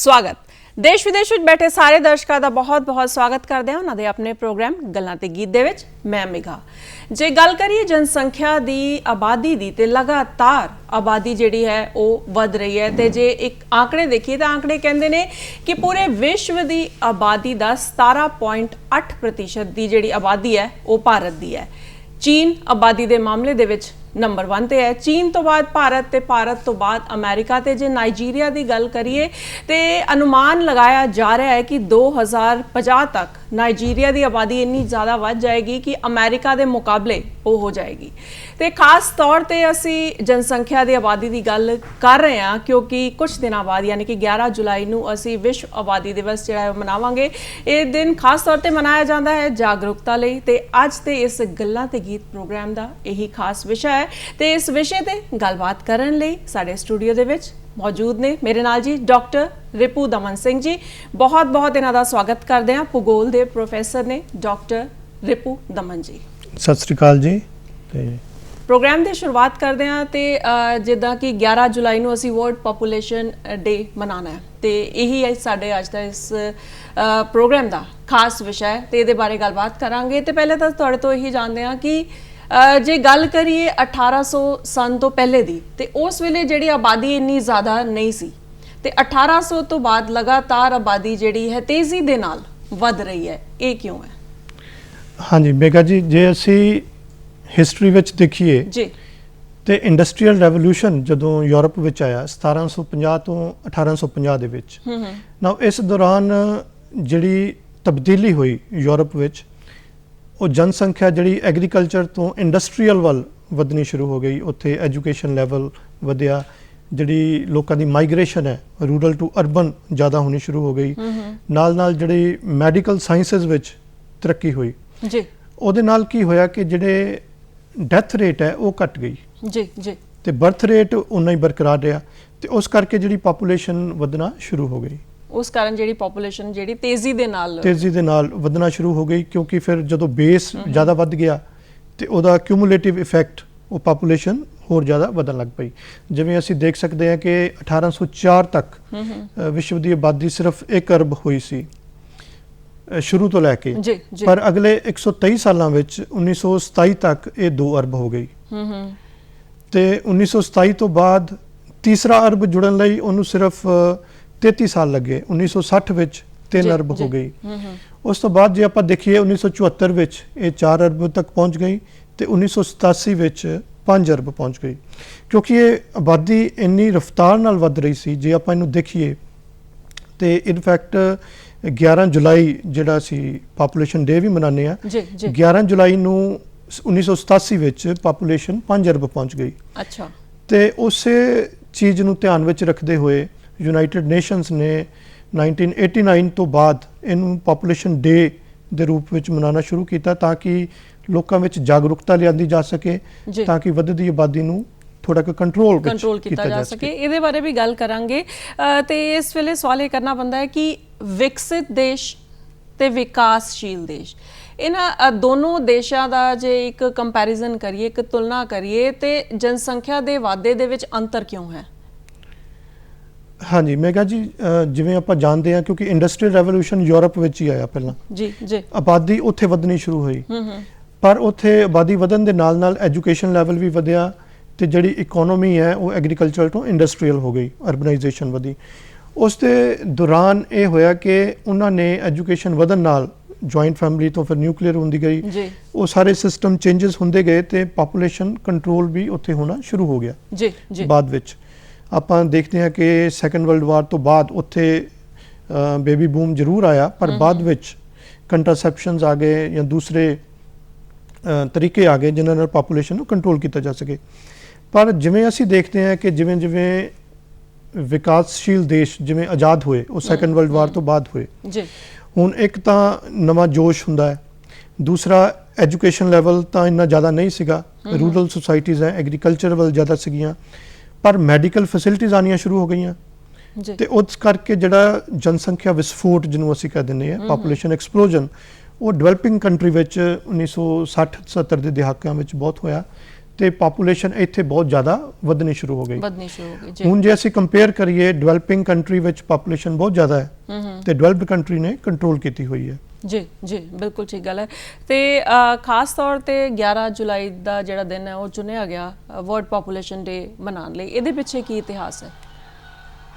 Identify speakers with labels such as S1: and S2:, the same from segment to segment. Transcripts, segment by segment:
S1: स्वागत। देश विदेश में बैठे सारे दर्शकों का बहुत बहुत स्वागत करते हैं उन्होंने अपने प्रोग्राम गल्लां ते गीत दे विच। मैं मेघा जे गल करिए जनसंख्या की आबादी की तो लगातार आबादी जिहड़ी है वो वध रही है। तो जे एक आंकड़े देखिए तो आंकड़े कहते हैं कि पूरे विश्व की आबादी का 17.8% की जिहड़ी आबादी है वो भारत की है। चीन आबादी के मामले दे विच नंबर 1 ते है, चीन तो बाद भारत ते भारत तो बाद अमेरिका। ते जे नाइजीरिया की गल करिए तो अनुमान लगाया जा रहा है कि 2050 तक नाइजीरिया की आबादी इन्नी ज़्यादा बढ़ जाएगी कि अमेरिका के मुकाबले वो हो जाएगी। तो खास तौर पर असी जनसंख्या की आबादी की गल कर रहे हैं क्योंकि कुछ दिनों बाद यानी कि 11 जुलाई को असी विश्व आबादी दिवस जो मनावांगे। ये दिन खास तौर पर मनाया जाता है जागरूकता लई। ते अज ते इस गल्लां ते गीत प्रोग्राम का यही खास विषय है। तो इस विषय पर गलबात करने लई साडे स्टूडियो दे विच मौजूद ने मेरे नाल जी डॉक्टर रिपू दमन सिंह जी। बहुत बहुत इन्हां दा स्वागत करते हैं। भूगोल के प्रोफैसर ने डॉक्टर रिपू दमन जी।
S2: सत श्री अकाल जी।
S1: प्रोग्राम की शुरुआत करते हैं तो जिदा कि 11 जुलाई को असी वर्ल्ड पॉपूलेशन डे मनाना है तो यही साढ़े अज का इस प्रोग्राम का खास विषय है। तो ये बारे गलबात करांगे। तो पहले तो तुहाडे तो यही जानते हैं कि जे गल करिए 1800 सन तो पहले दी तो उस वेले जिहड़ी आबादी इन्नी ज़्यादा नहीं सी ते 1800 तो बाद लगातार आबादी जिहड़ी है तेज़ी दे नाल वध रही है। ये क्यों है?
S2: हाँ जी मेघा जी, जे असी हिस्टरी विच देखिए
S1: जी
S2: तो इंडस्ट्रीयल रेवोल्यूशन जदों यूरोप विच आया 1750 तो 1850 दे विच ना, इस दौरान जिहड़ी तब्दीली हुई यूरोप विच वो जनसंख्या जिहड़ी एग्रीकल्चर तो इंडस्ट्रीयल वल वधनी शुरू हो गई। उत्थे एजुकेशन लैवल वधिया, जिहड़ी लोकां दी माइग्रेशन है रूरल टू अर्बन ज़्यादा होनी शुरू हो गई। नाल नाल जिहड़ी मैडिकल साइंसिस विच तरक्की हुई
S1: जी,
S2: ਉਹਦੇ ਨਾਲ ਕੀ ਹੋਇਆ कि ਜਿਹੜੇ ਡੈਥ ਰੇਟ ਹੈ ਉਹ ਘਟ ਗਈ
S1: ਜੀ ਜੀ
S2: ਤੇ ਬਰਥ ਰੇਟ ਉਨਾ ਹੀ ਬਰਕਰਾਰ ਰਿਹਾ ਤੇ ਉਸ ਕਰਕੇ ਜਿਹੜੀ ਪਾਪੂਲੇਸ਼ਨ ਵਧਣਾ ਸ਼ੁਰੂ ਹੋ ਗਈ।
S1: उस कारण जिहड़ी पॉपूलेशन जिहड़ी तेज़ी
S2: ਦੇ ਨਾਲ ਵਧਣਾ ਸ਼ੁਰੂ ਹੋ ਗਈ ਕਿਉਂਕਿ ਫਿਰ ਜਦੋਂ ਬੇਸ ਜ਼ਿਆਦਾ ਵੱਧ ਗਿਆ ਤੇ ਉਹਦਾ ਕਿਊਮੂਲੇਟਿਵ ਇਫੈਕਟ ਉਹ ਪਾਪੂਲੇਸ਼ਨ ਹੋਰ ਜ਼ਿਆਦਾ ਵਧਣ ਲੱਗ ਪਈ। ਜਿਵੇਂ ਅਸੀਂ ਦੇਖ ਸਕਦੇ ਹਾਂ ਕਿ 1804 ਤੱਕ ਵਿਸ਼ਵ ਦੀ ਆਬਾਦੀ ਸਿਰਫ 1 ਅਰਬ ਹੋਈ ਸੀ शुरू तो लैके
S1: जी, जी।
S2: पर अगले 123 सालों विच 1927 तक ये 2 अरब हो गई। तो 1927 तो बाद तीसरा अरब जुड़न लई उन्होंने सिर्फ 33 साल लगे। 1960 विच 3 अरब हो गई। उस तो बाद जे आपां देखिए 1974 विच ये 4 अरब तक पहुँच गई तो 1987 विच 5 अरब पहुँच गई। क्योंकि ये आबादी इन्नी रफ्तार नाल वध रही सी। जे आपां इहनूं देखिए तो इनफैक्ट 11 जुलाई जिहड़ा सी पापूलेशन डे भी मनाने आ, 11 जुलाई नूं 1987 विच पापूलेशन 5 अरब पहुँच गई।
S1: अच्छा।
S2: तो उस चीज़ नूं ध्यान विच रखते हुए यूनाइटेड नेशनस ने 1989 तो बाद इनू पापूलेशन डे दे रूप विच मनाना शुरू किया ताकि लोकां विच जागरूकता लिआंदी जा सके ताकि वधदी आबादी नूं थोड़ा कंट्रोल
S1: किया जा सके। ये बारे भी गल करांगे। तो इस वेले सवाल ये करना बनता है कि विकसित देश ते विकासशील देश इन्हां दोनों देशों का जे एक कंपैरिजन करिए, एक तुलना करिए तो जनसंख्या के वाधे दे विच अंतर क्यों है?
S2: हाँ जी मेघा जी, जिवें आपां जानते हैं क्योंकि इंडस्ट्रीयल रेवोल्यूशन यूरोप विच ही आया पहला
S1: जी जी,
S2: आबादी उत्थे वधनी शुरू हुई पर उत्थे आबादी वधन दे नाल नाल एजुकेशन लैवल भी वधिया तो जिहड़ी इकोनॉमी है वो एग्रीकल्चर तो इंडस्ट्रीयल हो गई, अर्बनाइजेशन वधी। उस दे दौरान ये होया कि उन्होंने एजुकेशन वधन नाल जॉइंट फैमिली तो फिर न्यूक्लीयर होंदी गई, वो सारे सिस्टम चेंजिस होंदे गए तो पापूलेशन कंट्रोल भी उत्थे होना शुरू हो गया।
S1: जी जी,
S2: बाद विच आपां देखते हैं कि सैकेंड वर्ल्ड वार तो बाद उत्थे बेबी बूम जरूर आया पर बाद विच कंट्रासैप्शनस आ गए या दूसरे तरीके आ गए जिन्हां नाल पापूलेशन नूं कंट्रोल किया जा सके। पर जिवें असी देखते हैं कि जिवें जिवें विकासशील देश जिवें आज़ाद हुए वो सैकेंड वर्ल्ड वार तो बाद हुए हुण एक तो नवा जोश हुंदा है, दूसरा एजुकेशन लैवल तो इन्ना ज़्यादा नहीं सीगा, रूरल सोसाइटीज़ हैं एग्रीकल्चर वाल ज़्यादा सीगियां पर मैडिकल फैसिलिटीज़ आनियां शुरू हो गई तो उस करके जिहड़ा जनसंख्या विस्फोट जिन्हों असीं कह दिंदे हैं पापूलेशन एक्सप्लोजन वो डेवलपिंग कंट्री विच 1960-70 के दहाकिਆਂ ਵਿੱਚ बहुत होया ਤੇ ਪਾਪੂਲੇਸ਼ਨ ਇੱਥੇ ਬਹੁਤ ਜ਼ਿਆਦਾ ਵਧਣੀ ਸ਼ੁਰੂ ਹੋ ਗਈ
S1: ਜੀ।
S2: ਹੁਣ ਜੇ ਅਸੀਂ ਕੰਪੇਅਰ ਕਰੀਏ ਡਿਵੈਲਪਿੰਗ ਕੰਟਰੀ ਵਿੱਚ ਪਾਪੂਲੇਸ਼ਨ ਬਹੁਤ ਜ਼ਿਆਦਾ ਹੈ ਤੇ ਡਿਵੈਲਪਡ ਕੰਟਰੀ ਨੇ ਕੰਟਰੋਲ ਕੀਤੀ ਹੋਈ ਹੈ।
S1: ਜੀ ਜੀ, ਬਿਲਕੁਲ ਠੀਕ ਗੱਲ ਹੈ। ਤੇ ਖਾਸ ਤੌਰ ਤੇ 11 ਜੁਲਾਈ ਦਾ ਜਿਹੜਾ ਦਿਨ ਹੈ ਉਹ ਚੁਣਿਆ ਗਿਆ ਵਰਲਡ ਪਾਪੂਲੇਸ਼ਨ ਡੇ ਮਨਾਉਣ ਲਈ, ਇਹਦੇ ਪਿੱਛੇ ਕੀ ਇਤਿਹਾਸ ਹੈ?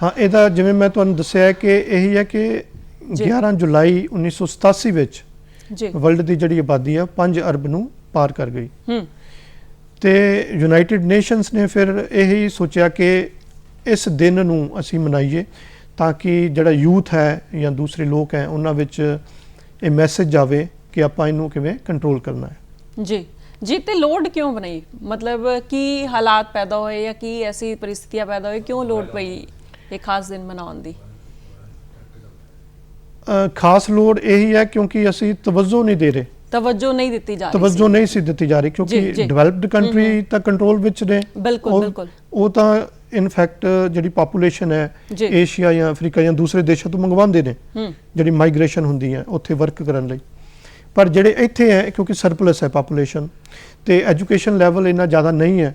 S2: ਹਾਂ, ਇਹਦਾ ਜਿਵੇਂ ਮੈਂ ਤੁਹਾਨੂੰ ਦੱਸਿਆ ਹੈ ਕਿ ਇਹੀ ਹੈ ਕਿ 11 ਜੁਲਾਈ 1987 ਵਿੱਚ
S1: ਜੀ
S2: ਵਰਲਡ ਦੀ ਜਿਹੜੀ ਆਬਾਦੀ ਆ 5 ਅਰਬ ਨੂੰ ਪਾਰ ਕਰ ਗਈ ਤੇ ਯੂਨਾਈਟਿਡ ਨੇਸ਼ਨਸ ਨੇ ਫਿਰ ਇਹੀ ਸੋਚਿਆ ਕਿ ਇਸ ਦਿਨ ਨੂੰ ਅਸੀਂ ਮਨਾਈਏ ਤਾਂ ਕਿ ਜਿਹੜਾ ਯੂਥ ਹੈ ਜਾਂ ਦੂਸਰੇ ਲੋਕ ਹੈ ਉਹਨਾਂ ਵਿੱਚ ਇਹ ਮੈਸੇਜ ਜਾਵੇ ਕਿ ਆਪਾਂ ਇਹਨੂੰ ਕਿਵੇਂ ਕੰਟਰੋਲ ਕਰਨਾ ਹੈ।
S1: ਜੀ ਜੀ, ਤੇ ਲੋੜ ਕਿਉਂ ਬਣਾਈ? ਮਤਲਬ ਕੀ ਹਾਲਾਤ ਪੈਦਾ ਹੋਏ ਜਾਂ ਕੀ ਐਸੀ परिस्थितियां पैदा ਹੋਈ, ਕਿਉਂ ਲੋੜ ਪਈ ਇਹ ਖਾਸ ਦਿਨ ਮਨਾਉਣ ਦੀ?
S2: ਖਾਸ ਲੋੜ ਇਹੀ ਹੈ ਕਿਉਂਕਿ ਅਸੀਂ ਤਵੱਜੋ ਨਹੀਂ ਦੇ ਰਹੇ,
S1: ਤਵੱਜੋ ਨਹੀਂ ਦਿੱਤੀ ਜਾ ਰਹੀ,
S2: ਤਵੱਜੋ ਨਹੀਂ ਸੀ ਦਿੱਤੀ ਜਾ ਰਹੀ ਕਿਉਂਕਿ ਡਿਵੈਲਪਡ ਕੰਟਰੀ ਤਾਂ ਕੰਟਰੋਲ ਵਿੱਚ ਨੇ।
S1: ਬਿਲਕੁਲ ਬਿਲਕੁਲ,
S2: ਉਹ ਤਾਂ ਇਨਫੈਕਟ ਜਿਹੜੀ ਪਾਪੂਲੇਸ਼ਨ ਹੈ ਏਸ਼ੀਆ ਜਾਂ ਅਫਰੀਕਾ ਜਾਂ ਦੂਸਰੇ ਦੇਸ਼ਾਂ ਤੋਂ ਮੰਗਵਾਉਂਦੇ ਨੇ ਜਿਹੜੀ ਮਾਈਗ੍ਰੇਸ਼ਨ ਹੁੰਦੀ ਹੈ ਉੱਥੇ ਵਰਕ ਕਰਨ ਲਈ। ਪਰ ਜਿਹੜੇ ਇੱਥੇ ਹੈ ਕਿਉਂਕਿ ਸਰਪਲਸ ਹੈ ਪਾਪੂਲੇਸ਼ਨ ਤੇ ਐਜੂਕੇਸ਼ਨ ਲੈਵਲ ਇੰਨਾ ਜ਼ਿਆਦਾ ਨਹੀਂ ਹੈ,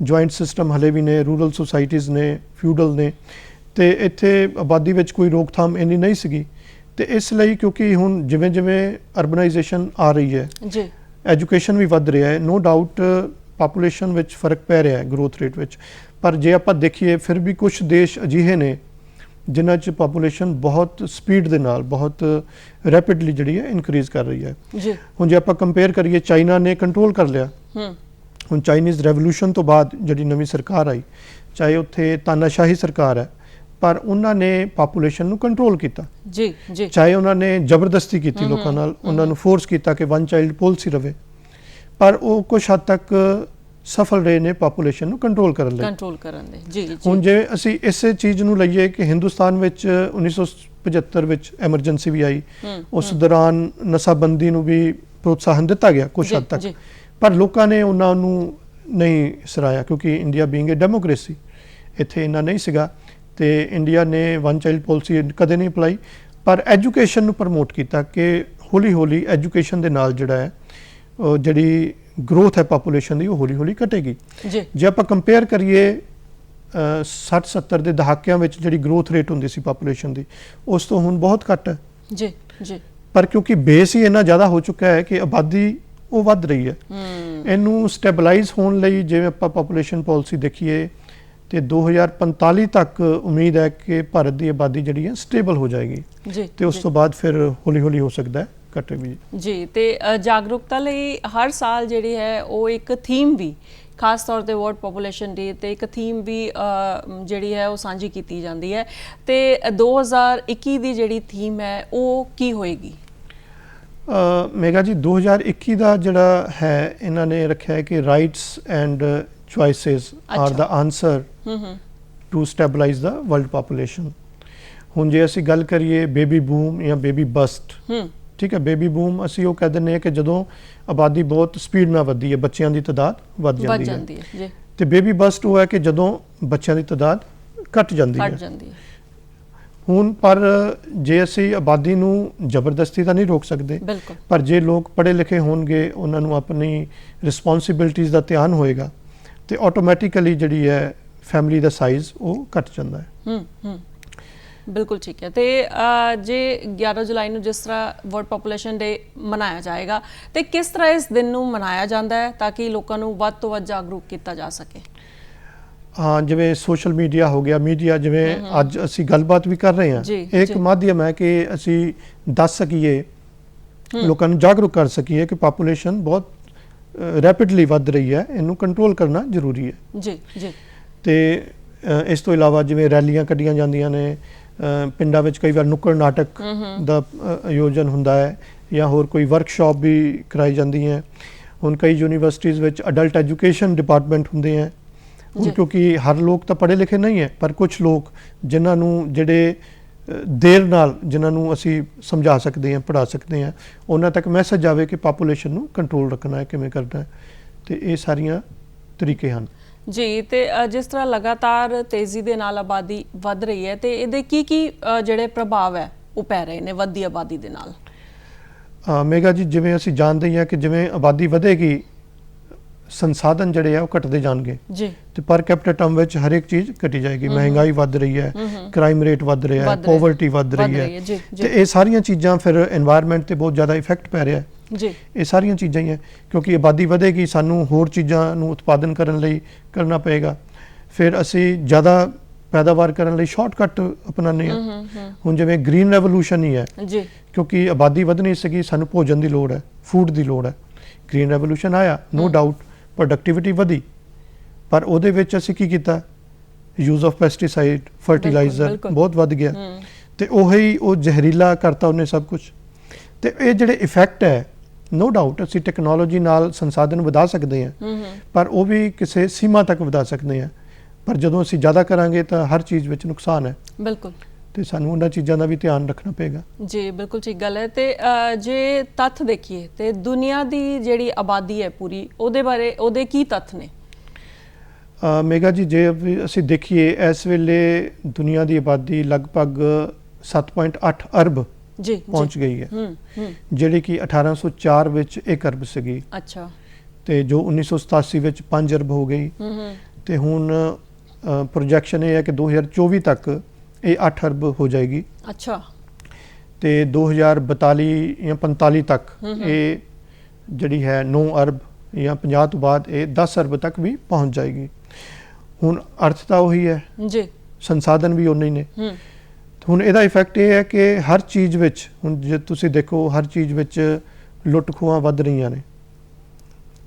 S2: ਜੁਆਇੰਟ ਸਿਸਟਮ ਹਲੇ ਵੀ ਨੇ, ਰੂਰਲ ਸੁਸਾਇਟੀਜ਼ ਨੇ, ਫਿਊਡਲ ਨੇ ਤੇ ਇੱਥੇ ਆਬਾਦੀ ਵਿੱਚ ਕੋਈ ਰੋਕਥਾਮ ਇੰਨੀ ਨਹੀਂ ਸੀਗੀ ਤੇ ਇਸ ਲਈ ਕਿਉਂਕਿ ਹੁਣ ਜਿਵੇਂ ਜਿਵੇਂ ਅਰਬਨਾਈਜੇਸ਼ਨ ਆ ਰਹੀ ਹੈ
S1: ਜੀ,
S2: ਐਜੂਕੇਸ਼ਨ ਵੀ ਵੱਧ ਰਿਹਾ ਹੈ, ਨੋ ਡਾਊਟ ਪਾਪੂਲੇਸ਼ਨ ਵਿੱਚ ਫਰਕ ਪੈ ਰਿਹਾ ਹੈ ਗਰੋਥ ਰੇਟ ਵਿੱਚ। ਪਰ ਜੇ ਆਪਾਂ ਦੇਖੀਏ ਫਿਰ ਵੀ ਕੁਝ ਦੇਸ਼ ਅਜਿਹੇ ਨੇ ਜਿਨ੍ਹਾਂ 'ਚ ਪਾਪੂਲੇਸ਼ਨ ਬਹੁਤ ਸਪੀਡ ਦੇ ਨਾਲ ਬਹੁਤ ਰੈਪਿਡਲੀ ਜਿਹੜੀ ਹੈ ਇਨਕਰੀਜ਼ ਕਰ ਰਹੀ ਹੈ
S1: ਜੀ।
S2: ਹੁਣ ਜੇ ਆਪਾਂ ਕੰਪੇਅਰ ਕਰੀਏ ਚਾਈਨਾ ਨੇ ਕੰਟਰੋਲ ਕਰ ਲਿਆ, ਹੁਣ ਚਾਈਨੀਜ਼ ਰੈਵੋਲੂਸ਼ਨ ਤੋਂ ਬਾਅਦ ਜਿਹੜੀ ਨਵੀਂ ਸਰਕਾਰ ਆਈ, ਚਾਹੇ ਉੱਥੇ ਤਾਨਾਸ਼ਾਹੀ ਸਰਕਾਰ ਹੈ ਪਰ ਉਹਨਾਂ ਨੇ ਪਾਪੂਲੇਸ਼ਨ ਨੂੰ ਕੰਟਰੋਲ ਕੀਤਾ
S1: ਜੀ ਜੀ,
S2: ਚਾਹੇ ਉਹਨਾਂ ਨੇ ਜ਼ਬਰਦਸਤੀ ਕੀਤੀ ਲੋਕਾਂ ਨਾਲ, ਉਹਨਾਂ ਨੂੰ ਫੋਰਸ ਕੀਤਾ ਕਿ ਵਨ ਚਾਈਲਡ ਪਾਲਿਸੀ ਰਵੇ ਪਰ ਉਹ ਕੁਝ ਹੱਦ ਤੱਕ ਸਫਲ ਰਹੇ ਨੇ ਪਾਪੂਲੇਸ਼ਨ ਨੂੰ ਕੰਟਰੋਲ ਕਰਨ ਦੇ। ਜੀ ਜੀ, ਹੁਣ ਜੇ ਅਸੀਂ ਇਸੇ ਚੀਜ਼ ਨੂੰ ਲਈਏ ਕਿ ਹਿੰਦੁਸਤਾਨ ਵਿੱਚ 1975 ਵਿੱਚ ਐਮਰਜੈਂਸੀ ਵੀ ਆਈ, ਉਸ ਦੌਰਾਨ ਨਸ਼ਾਬੰਦੀ ਨੂੰ ਵੀ ਪ੍ਰੋਤਸਾਹਨ ਦਿੱਤਾ ਗਿਆ ਕੁਝ ਹੱਦ ਤੱਕ ਪਰ ਲੋਕਾਂ ਨੇ ਉਹਨਾਂ ਨੂੰ ਨਹੀਂ ਸਰਾਇਆ ਕਿਉਂਕਿ ਇੰਡੀਆ ਬੀਇੰਗ ਅ ਡੈਮੋਕ੍ਰੇਸੀ ਇੱਥੇ ਇੰਨਾ ਨਹੀਂ ਸੀਗਾ ਤੇ ਇੰਡੀਆ ਨੇ ਵਨ ਚਾਈਲਡ ਪਾਲਿਸੀ ਕਦੇ ਨਹੀਂ ਅਪਲਾਈ ਪਰ ਐਜੂਕੇਸ਼ਨ ਨੂੰ ਪ੍ਰਮੋਟ ਕੀਤਾ ਕਿ ਹੌਲੀ ਹੌਲੀ ਐਜੂਕੇਸ਼ਨ ਦੇ ਨਾਲ ਜਿਹੜਾ ਹੈ ਉਹ ਜਿਹੜੀ ਗਰੋਥ ਹੈ ਪਾਪੂਲੇਸ਼ਨ ਦੀ ਉਹ ਹੌਲੀ ਹੌਲੀ ਘਟੇਗੀ। ਜੇ ਆਪਾਂ ਕੰਪੇਅਰ ਕਰੀਏ 60-70 ਦੇ ਦਹਾਕਿਆਂ ਵਿੱਚ ਜਿਹੜੀ ਗਰੋਥ ਰੇਟ ਹੁੰਦੀ ਸੀ ਪਾਪੂਲੇਸ਼ਨ ਦੀ ਉਸ ਤੋਂ ਹੁਣ ਬਹੁਤ ਘੱਟ ਹੈ
S1: ਜੀ ਜੀ,
S2: ਪਰ ਕਿਉਂਕਿ ਬੇਸ ਹੀ ਇੰਨਾ ਜ਼ਿਆਦਾ ਹੋ ਚੁੱਕਾ ਹੈ ਕਿ ਆਬਾਦੀ ਉਹ ਵੱਧ ਰਹੀ ਹੈ। ਇਹਨੂੰ ਸਟੈਬਲਾਈਜ਼ ਹੋਣ ਲਈ ਜਿਵੇਂ ਆਪਾਂ ਪਾਪੂਲੇਸ਼ਨ ਪਾਲਿਸੀ ਦੇਖੀਏ ਤੇ 2045 ਤੱਕ ਉਮੀਦ ਹੈ ਕਿ ਭਾਰਤ ਦੀ ਆਬਾਦੀ ਜਿਹੜੀ ਹੈ ਸਟੇਬਲ ਹੋ ਜਾਏਗੀ ਤੇ ਉਸ ਤੋਂ ਬਾਅਦ ਫਿਰ ਹੌਲੀ ਹੌਲੀ ਹੋ ਸਕਦਾ ਹੈ ਘਟੇ ਵੀ
S1: ਜੀ। ਤੇ ਜਾਗਰੂਕਤਾ ਲਈ ਹਰ ਸਾਲ ਜਿਹੜੀ ਹੈ ਉਹ ਇੱਕ ਥੀਮ ਵੀ ਖਾਸ ਤੌਰ ਤੇ ਵਰਲਡ ਪਾਪੂਲੇਸ਼ਨ ਡੇ ਤੇ ਇੱਕ ਥੀਮ ਵੀ ਜਿਹੜੀ ਹੈ ਉਹ ਸਾਂਝੀ ਕੀਤੀ ਜਾਂਦੀ ਹੈ ਤੇ 2021 ਦੀ ਜਿਹੜੀ ਥੀਮ ਹੈ ਉਹ ਕੀ ਹੋਏਗੀ?
S2: ਮੇਗਾ ਜੀ 2021 ਦਾ ਜਿਹੜਾ ਹੈ ਇਹਨਾਂ ਨੇ ਰੱਖਿਆ ਹੈ ਕਿ rights and choices are the answer to stabilize the world population। ਹੁਣ ਜੇ ਅਸੀਂ ਗੱਲ ਕਰੀਏ ਬੇਬੀ ਬੂਮ ਜਾਂ ਬੇਬੀ ਬਸਟ, ਠੀਕ ਹੈ, ਬੇਬੀ ਬੂਮ ਅਸੀਂ ਉਹ ਕਹਿ ਦਿੰਦੇ ਹਾਂ ਕਿ ਜਦੋਂ ਆਬਾਦੀ ਬਹੁਤ ਸਪੀਡ ਨਾਲ ਵੱਧਦੀ ਹੈ ਬੱਚਿਆਂ ਦੀ ਤਾਦਾਦ ਵੱਧ ਜਾਂਦੀ ਹੈ ਤੇ ਬੇਬੀ ਬਸਟ ਉਹ ਹੈ ਕਿ ਜਦੋਂ ਬੱਚਿਆਂ ਦੀ ਤਾਦਾਦ ਘਟ ਜਾਂਦੀ ਹੈ। ਹੁਣ ਪਰ ਜੇ ਅਸੀਂ ਆਬਾਦੀ ਨੂੰ ਜ਼ਬਰਦਸਤੀ ਤਾਂ ਨਹੀਂ ਰੋਕ ਸਕਦੇ ਪਰ ਜੇ ਲੋਕ ਪੜ੍ਹੇ ਲਿਖੇ ਹੋਣਗੇ ਉਹਨਾਂ ਨੂੰ ਆਪਣੀ ਰਿਸਪੌਂਸਿਬਿਲਟੀਜ਼ ਦਾ ਧਿਆਨ ਹੋਏਗਾ ਤੇ ਆਟੋਮੈਟਿਕਲੀ ਜਿਹੜੀ ਹੈ ਫੈਮਿਲੀ ਦਾ ਸਾਈਜ਼ ਉਹ ਘਟ ਜਾਂਦਾ ਹੈ।
S1: ਬਿਲਕੁਲ ਠੀਕ ਹੈ। ਤੇ ਜੇ 11 ਜੁਲਾਈ ਨੂੰ ਜਿਸ ਤਰ੍ਹਾਂ ਵਰਲਡ ਪਾਪੂਲੇਸ਼ਨ ਡੇ ਮਨਾਇਆ ਜਾਏਗਾ ਤੇ ਕਿਸ ਤਰ੍ਹਾਂ ਇਸ ਦਿਨ ਨੂੰ ਮਨਾਇਆ ਜਾਂਦਾ ਹੈ ਤਾਂ ਕਿ ਲੋਕਾਂ ਨੂੰ ਵੱਧ ਤੋਂ ਵੱਧ ਜਾਗਰੂਕ ਕੀਤਾ ਜਾ ਸਕੇ?
S2: ਹਾਂ, ਜਿਵੇਂ ਸੋਸ਼ਲ ਮੀਡੀਆ ਹੋ ਗਿਆ, ਮੀਡੀਆ ਜਿਵੇਂ ਅੱਜ ਅਸੀਂ ਗੱਲਬਾਤ ਵੀ ਕਰ ਰਹੇ ਹਾਂ, ਇੱਕ ਮਾਧਿਅਮ ਹੈ ਕਿ ਅਸੀਂ ਦੱਸ ਸਕੀਏ, ਲੋਕਾਂ ਨੂੰ ਜਾਗਰੂਕ ਕਰ ਸਕੀਏ ਕਿ ਪਾਪੂਲੇਸ਼ਨ ਬਹੁਤ ਰੈਪਿਡਲੀ ਵੱਧ ਰਹੀ ਹੈ, ਇਹਨੂੰ ਕੰਟਰੋਲ ਕਰਨਾ ਜ਼ਰੂਰੀ ਹੈ
S1: ਜੀ ਜੀ।
S2: ਤੇ ਇਸ ਤੋਂ ਇਲਾਵਾ ਜਿਵੇਂ ਰੈਲੀਆਂ ਕੱਢੀਆਂ ਜਾਂਦੀਆਂ ਨੇ, ਪਿੰਡਾਂ ਵਿੱਚ ਕਈ ਵਾਰ ਨੁੱਕੜ ਨਾਟਕ ਦਾ ਆਯੋਜਨ ਹੁੰਦਾ ਹੈ ਜਾਂ ਹੋਰ ਕੋਈ ਵਰਕਸ਼ਾਪ ਵੀ ਕਰਾਈ ਜਾਂਦੀ ਹੈ। ਹੁਣ ਕਈ ਯੂਨੀਵਰਸਿਟੀਜ਼ ਵਿੱਚ ਅਡਲਟ ਐਜੂਕੇਸ਼ਨ ਡਿਪਾਰਟਮੈਂਟ ਹੁੰਦੇ ਹੈ। ਹੁਣ ਕਿਉਂਕਿ ਹਰ ਲੋਕ ਤਾਂ ਪੜ੍ਹੇ ਲਿਖੇ ਨਹੀਂ ਹੈ ਪਰ ਕੁਝ ਲੋਕ ਜਿਨ੍ਹਾਂ ਨੂੰ ਜਿਹੜੇ ਦੇਰ ਨਾਲ ਜਿਨ੍ਹਾਂ ਨੂੰ ਅਸੀਂ ਸਮਝਾ ਸਕਦੇ ਹਾਂ, ਪੜ੍ਹਾ ਸਕਦੇ ਹਾਂ, ਉਹਨਾਂ ਤੱਕ ਮੈਸੇਜ ਆਵੇ ਕਿ ਪਾਪੂਲੇਸ਼ਨ ਨੂੰ ਕੰਟਰੋਲ ਰੱਖਣਾ ਹੈ, ਕਿਵੇਂ ਕਰਨਾ ਹੈ ਤੇ ਇਹ ਸਾਰੀਆਂ ਤਰੀਕੇ ਹਨ
S1: ਜੀ। ਤੇ ਜਿਸ ਤਰ੍ਹਾਂ ਲਗਾਤਾਰ ਤੇਜ਼ੀ ਦੇ ਨਾਲ ਆਬਾਦੀ ਵੱਧ ਰਹੀ ਹੈ ਤੇ ਇਹਦੇ ਕੀ ਜਿਹੜੇ ਪ੍ਰਭਾਵ ਹੈ ਉਹ ਪੈ ਰਹੇ ਨੇ ਵੱਧਦੀ ਆਬਾਦੀ ਦੇ ਨਾਲ?
S2: ਮੇਗਾ ਜੀ, ਜਿਵੇਂ ਅਸੀਂ ਜਾਣਦੇ ਹਾਂ ਕਿ ਜਿਵੇਂ ਆਬਾਦੀ ਵਧੇਗੀ ਸੰਸਾਧਨ ਜਿਹੜੇ ਆ ਉਹ ਘਟਦੇ ਜਾਣਗੇ
S1: ਜੀ
S2: ਤੇ ਪਰ ਕੈਪੀਟਲ ਟਰਮ ਵਿੱਚ ਹਰ ਇੱਕ ਚੀਜ਼ ਘਟੀ ਜਾਏਗੀ। ਮਹਿੰਗਾਈ ਵੱਧ ਰਹੀ ਹੈ, ਕ੍ਰਾਈਮ ਰੇਟ ਵੱਧ ਰਿਹਾ ਹੈ, ਪੋਵਰਟੀ ਵੱਧ ਰਹੀ ਹੈ
S1: ਜੀ
S2: ਤੇ ਇਹ ਸਾਰੀਆਂ ਚੀਜ਼ਾਂ ਫਿਰ এনवायरमेंट ਤੇ ਬਹੁਤ ਜ਼ਿਆਦਾ ਇਫੈਕਟ ਪੈ ਰਿਹਾ ਹੈ।
S1: ਜੀ
S2: ਇਹ ਸਾਰੀਆਂ ਚੀਜ਼ਾਂ ਹੀ ਹੈ ਕਿਉਂਕਿ ਆਬਾਦੀ ਵਧੇਗੀ, ਸਾਨੂੰ ਹੋਰ ਚੀਜ਼ਾਂ ਨੂੰ ਉਤਪਾਦਨ ਕਰਨ ਲਈ ਕਰਨਾ ਪਏਗਾ, ਫਿਰ ਅਸੀਂ ਜ਼ਿਆਦਾ ਪੈਦਾਵਾਰ ਕਰਨ ਲਈ ਸ਼ਾਰਟਕਟ ਅਪਣਾਉਂਦੇ ਹਾਂ। ਹੁਣ ਜਿਵੇਂ ਗ੍ਰੀਨ ਰੈਵੋਲੂਸ਼ਨ ਹੀ ਹੈ
S1: ਜੀ
S2: ਕਿਉਂਕਿ ਆਬਾਦੀ ਵਧਣੀ ਸੀਗੀ, ਸਾਨੂੰ ਭੋਜਨ ਦੀ ਲੋੜ ਹੈ, ਫੂਡ ਦੀ ਲੋੜ ਹੈ। ਗ੍ਰੀਨ ਰੈਵੋਲੂਸ਼ਨ ਆਇਆ, ਨੋ ਡਾਊਟ ਪ੍ਰੋਡਕਟਿਵਿਟੀ ਵਧੀ, ਪਰ ਉਹਦੇ ਵਿੱਚ ਅਸੀਂ ਕੀ ਕੀਤਾ, ਯੂਜ਼ ਆਫ ਪੈਸਟੀਸਾਈਡ, ਫਰਟੀਲਾਈਜ਼ਰ ਬਹੁਤ ਵੱਧ ਗਿਆ ਤੇ ਉਹ ਜ਼ਹਿਰੀਲਾ ਕਰਤਾ ਉਹਨੇ ਸਭ ਕੁਝ। ਤੇ ਇਹ ਜਿਹੜੇ ਇਫੈਕਟ ਹੈ, ਨੋ ਡਾਊਟ ਅਸੀਂ ਟੈਕਨੋਲੋਜੀ ਨਾਲ ਸੰਸਾਧਨ ਵਧਾ ਸਕਦੇ ਹਾਂ, ਪਰ ਉਹ ਵੀ ਕਿਸੇ ਸੀਮਾ ਤੱਕ ਵਧਾ ਸਕਦੇ ਹਾਂ, ਪਰ ਜਦੋਂ ਅਸੀਂ ਜ਼ਿਆਦਾ ਕਰਾਂਗੇ ਤਾਂ ਹਰ ਚੀਜ਼ ਵਿੱਚ ਨੁਕਸਾਨ ਹੈ।
S1: ਬਿਲਕੁਲ,
S2: ਤੇ ਸਾਨੂੰ ਉਹਨਾਂ ਚੀਜ਼ਾਂ ਦਾ ਵੀ ਧਿਆਨ ਰੱਖਣਾ ਪਏਗਾ।
S1: ਜੀ ਬਿਲਕੁਲ ਠੀਕ ਗੱਲ ਹੈ। ਤੇ ਜੇ ਤੱਥ ਦੇਖੀਏ ਤੇ ਦੁਨੀਆ ਦੀ ਜਿਹੜੀ ਆਬਾਦੀ ਹੈ ਪੂਰੀ, ਉਹਦੇ ਬਾਰੇ ਉਹਦੇ ਕੀ ਤੱਥ ਨੇ?
S2: ਮੇਗਾ ਜੀ, ਜੇ ਅਸੀਂ ਦੇਖੀਏ ਇਸ ਵੇਲੇ ਦੁਨੀਆ ਦੀ ਆਬਾਦੀ ਲਗਭਗ 7.8 ਅਰਬ
S1: ਜੀ
S2: ਪਹੁੰਚ ਗਈ ਹੈ, ਜਿਹੜੀ ਕਿ 1804 ਵਿੱਚ 1 ਅਰਬ ਸੀਗੀ।
S1: ਅੱਛਾ।
S2: ਤੇ ਜੋ 1987 ਵਿੱਚ 5 ਅਰਬ ਹੋ ਗਈ ਤੇ ਹੁਣ ਪ੍ਰੋਜੈਕਸ਼ਨ ਇਹ ਹੈ ਕਿ 2024 ਤੱਕ ਇਹ 8 ਅਰਬ ਹੋ ਜਾਏਗੀ।
S1: ਅੱਛਾ।
S2: ਤੇ 2042 ਜਾਂ 45 ਤੱਕ ਇਹ ਜਿਹੜੀ ਹੈ 9 ਅਰਬ ਜਾਂ 50 ਤੋਂ ਬਾਅਦ ਇਹ 10 ਅਰਬ ਤੱਕ ਵੀ ਪਹੁੰਚ ਜਾਏਗੀ। ਹੁਣ ਅਰਥ ਤਾਂ ਉਹੀ ਹੈ
S1: ਜੀ,
S2: ਸੰਸਾਧਨ ਵੀ ਉਨੇ ਹੀ ਨੇ। ਹੁਣ ਇਹਦਾ ਇਫੈਕਟ ਇਹ ਹੈ ਕਿ ਹਰ ਚੀਜ਼ ਵਿੱਚ, ਹੁਣ ਜੇ ਤੁਸੀਂ ਦੇਖੋ ਹਰ ਚੀਜ਼ ਵਿੱਚ ਲੁੱਟ ਖੋਹਾਂ ਵੱਧ ਰਹੀਆਂ ਨੇ।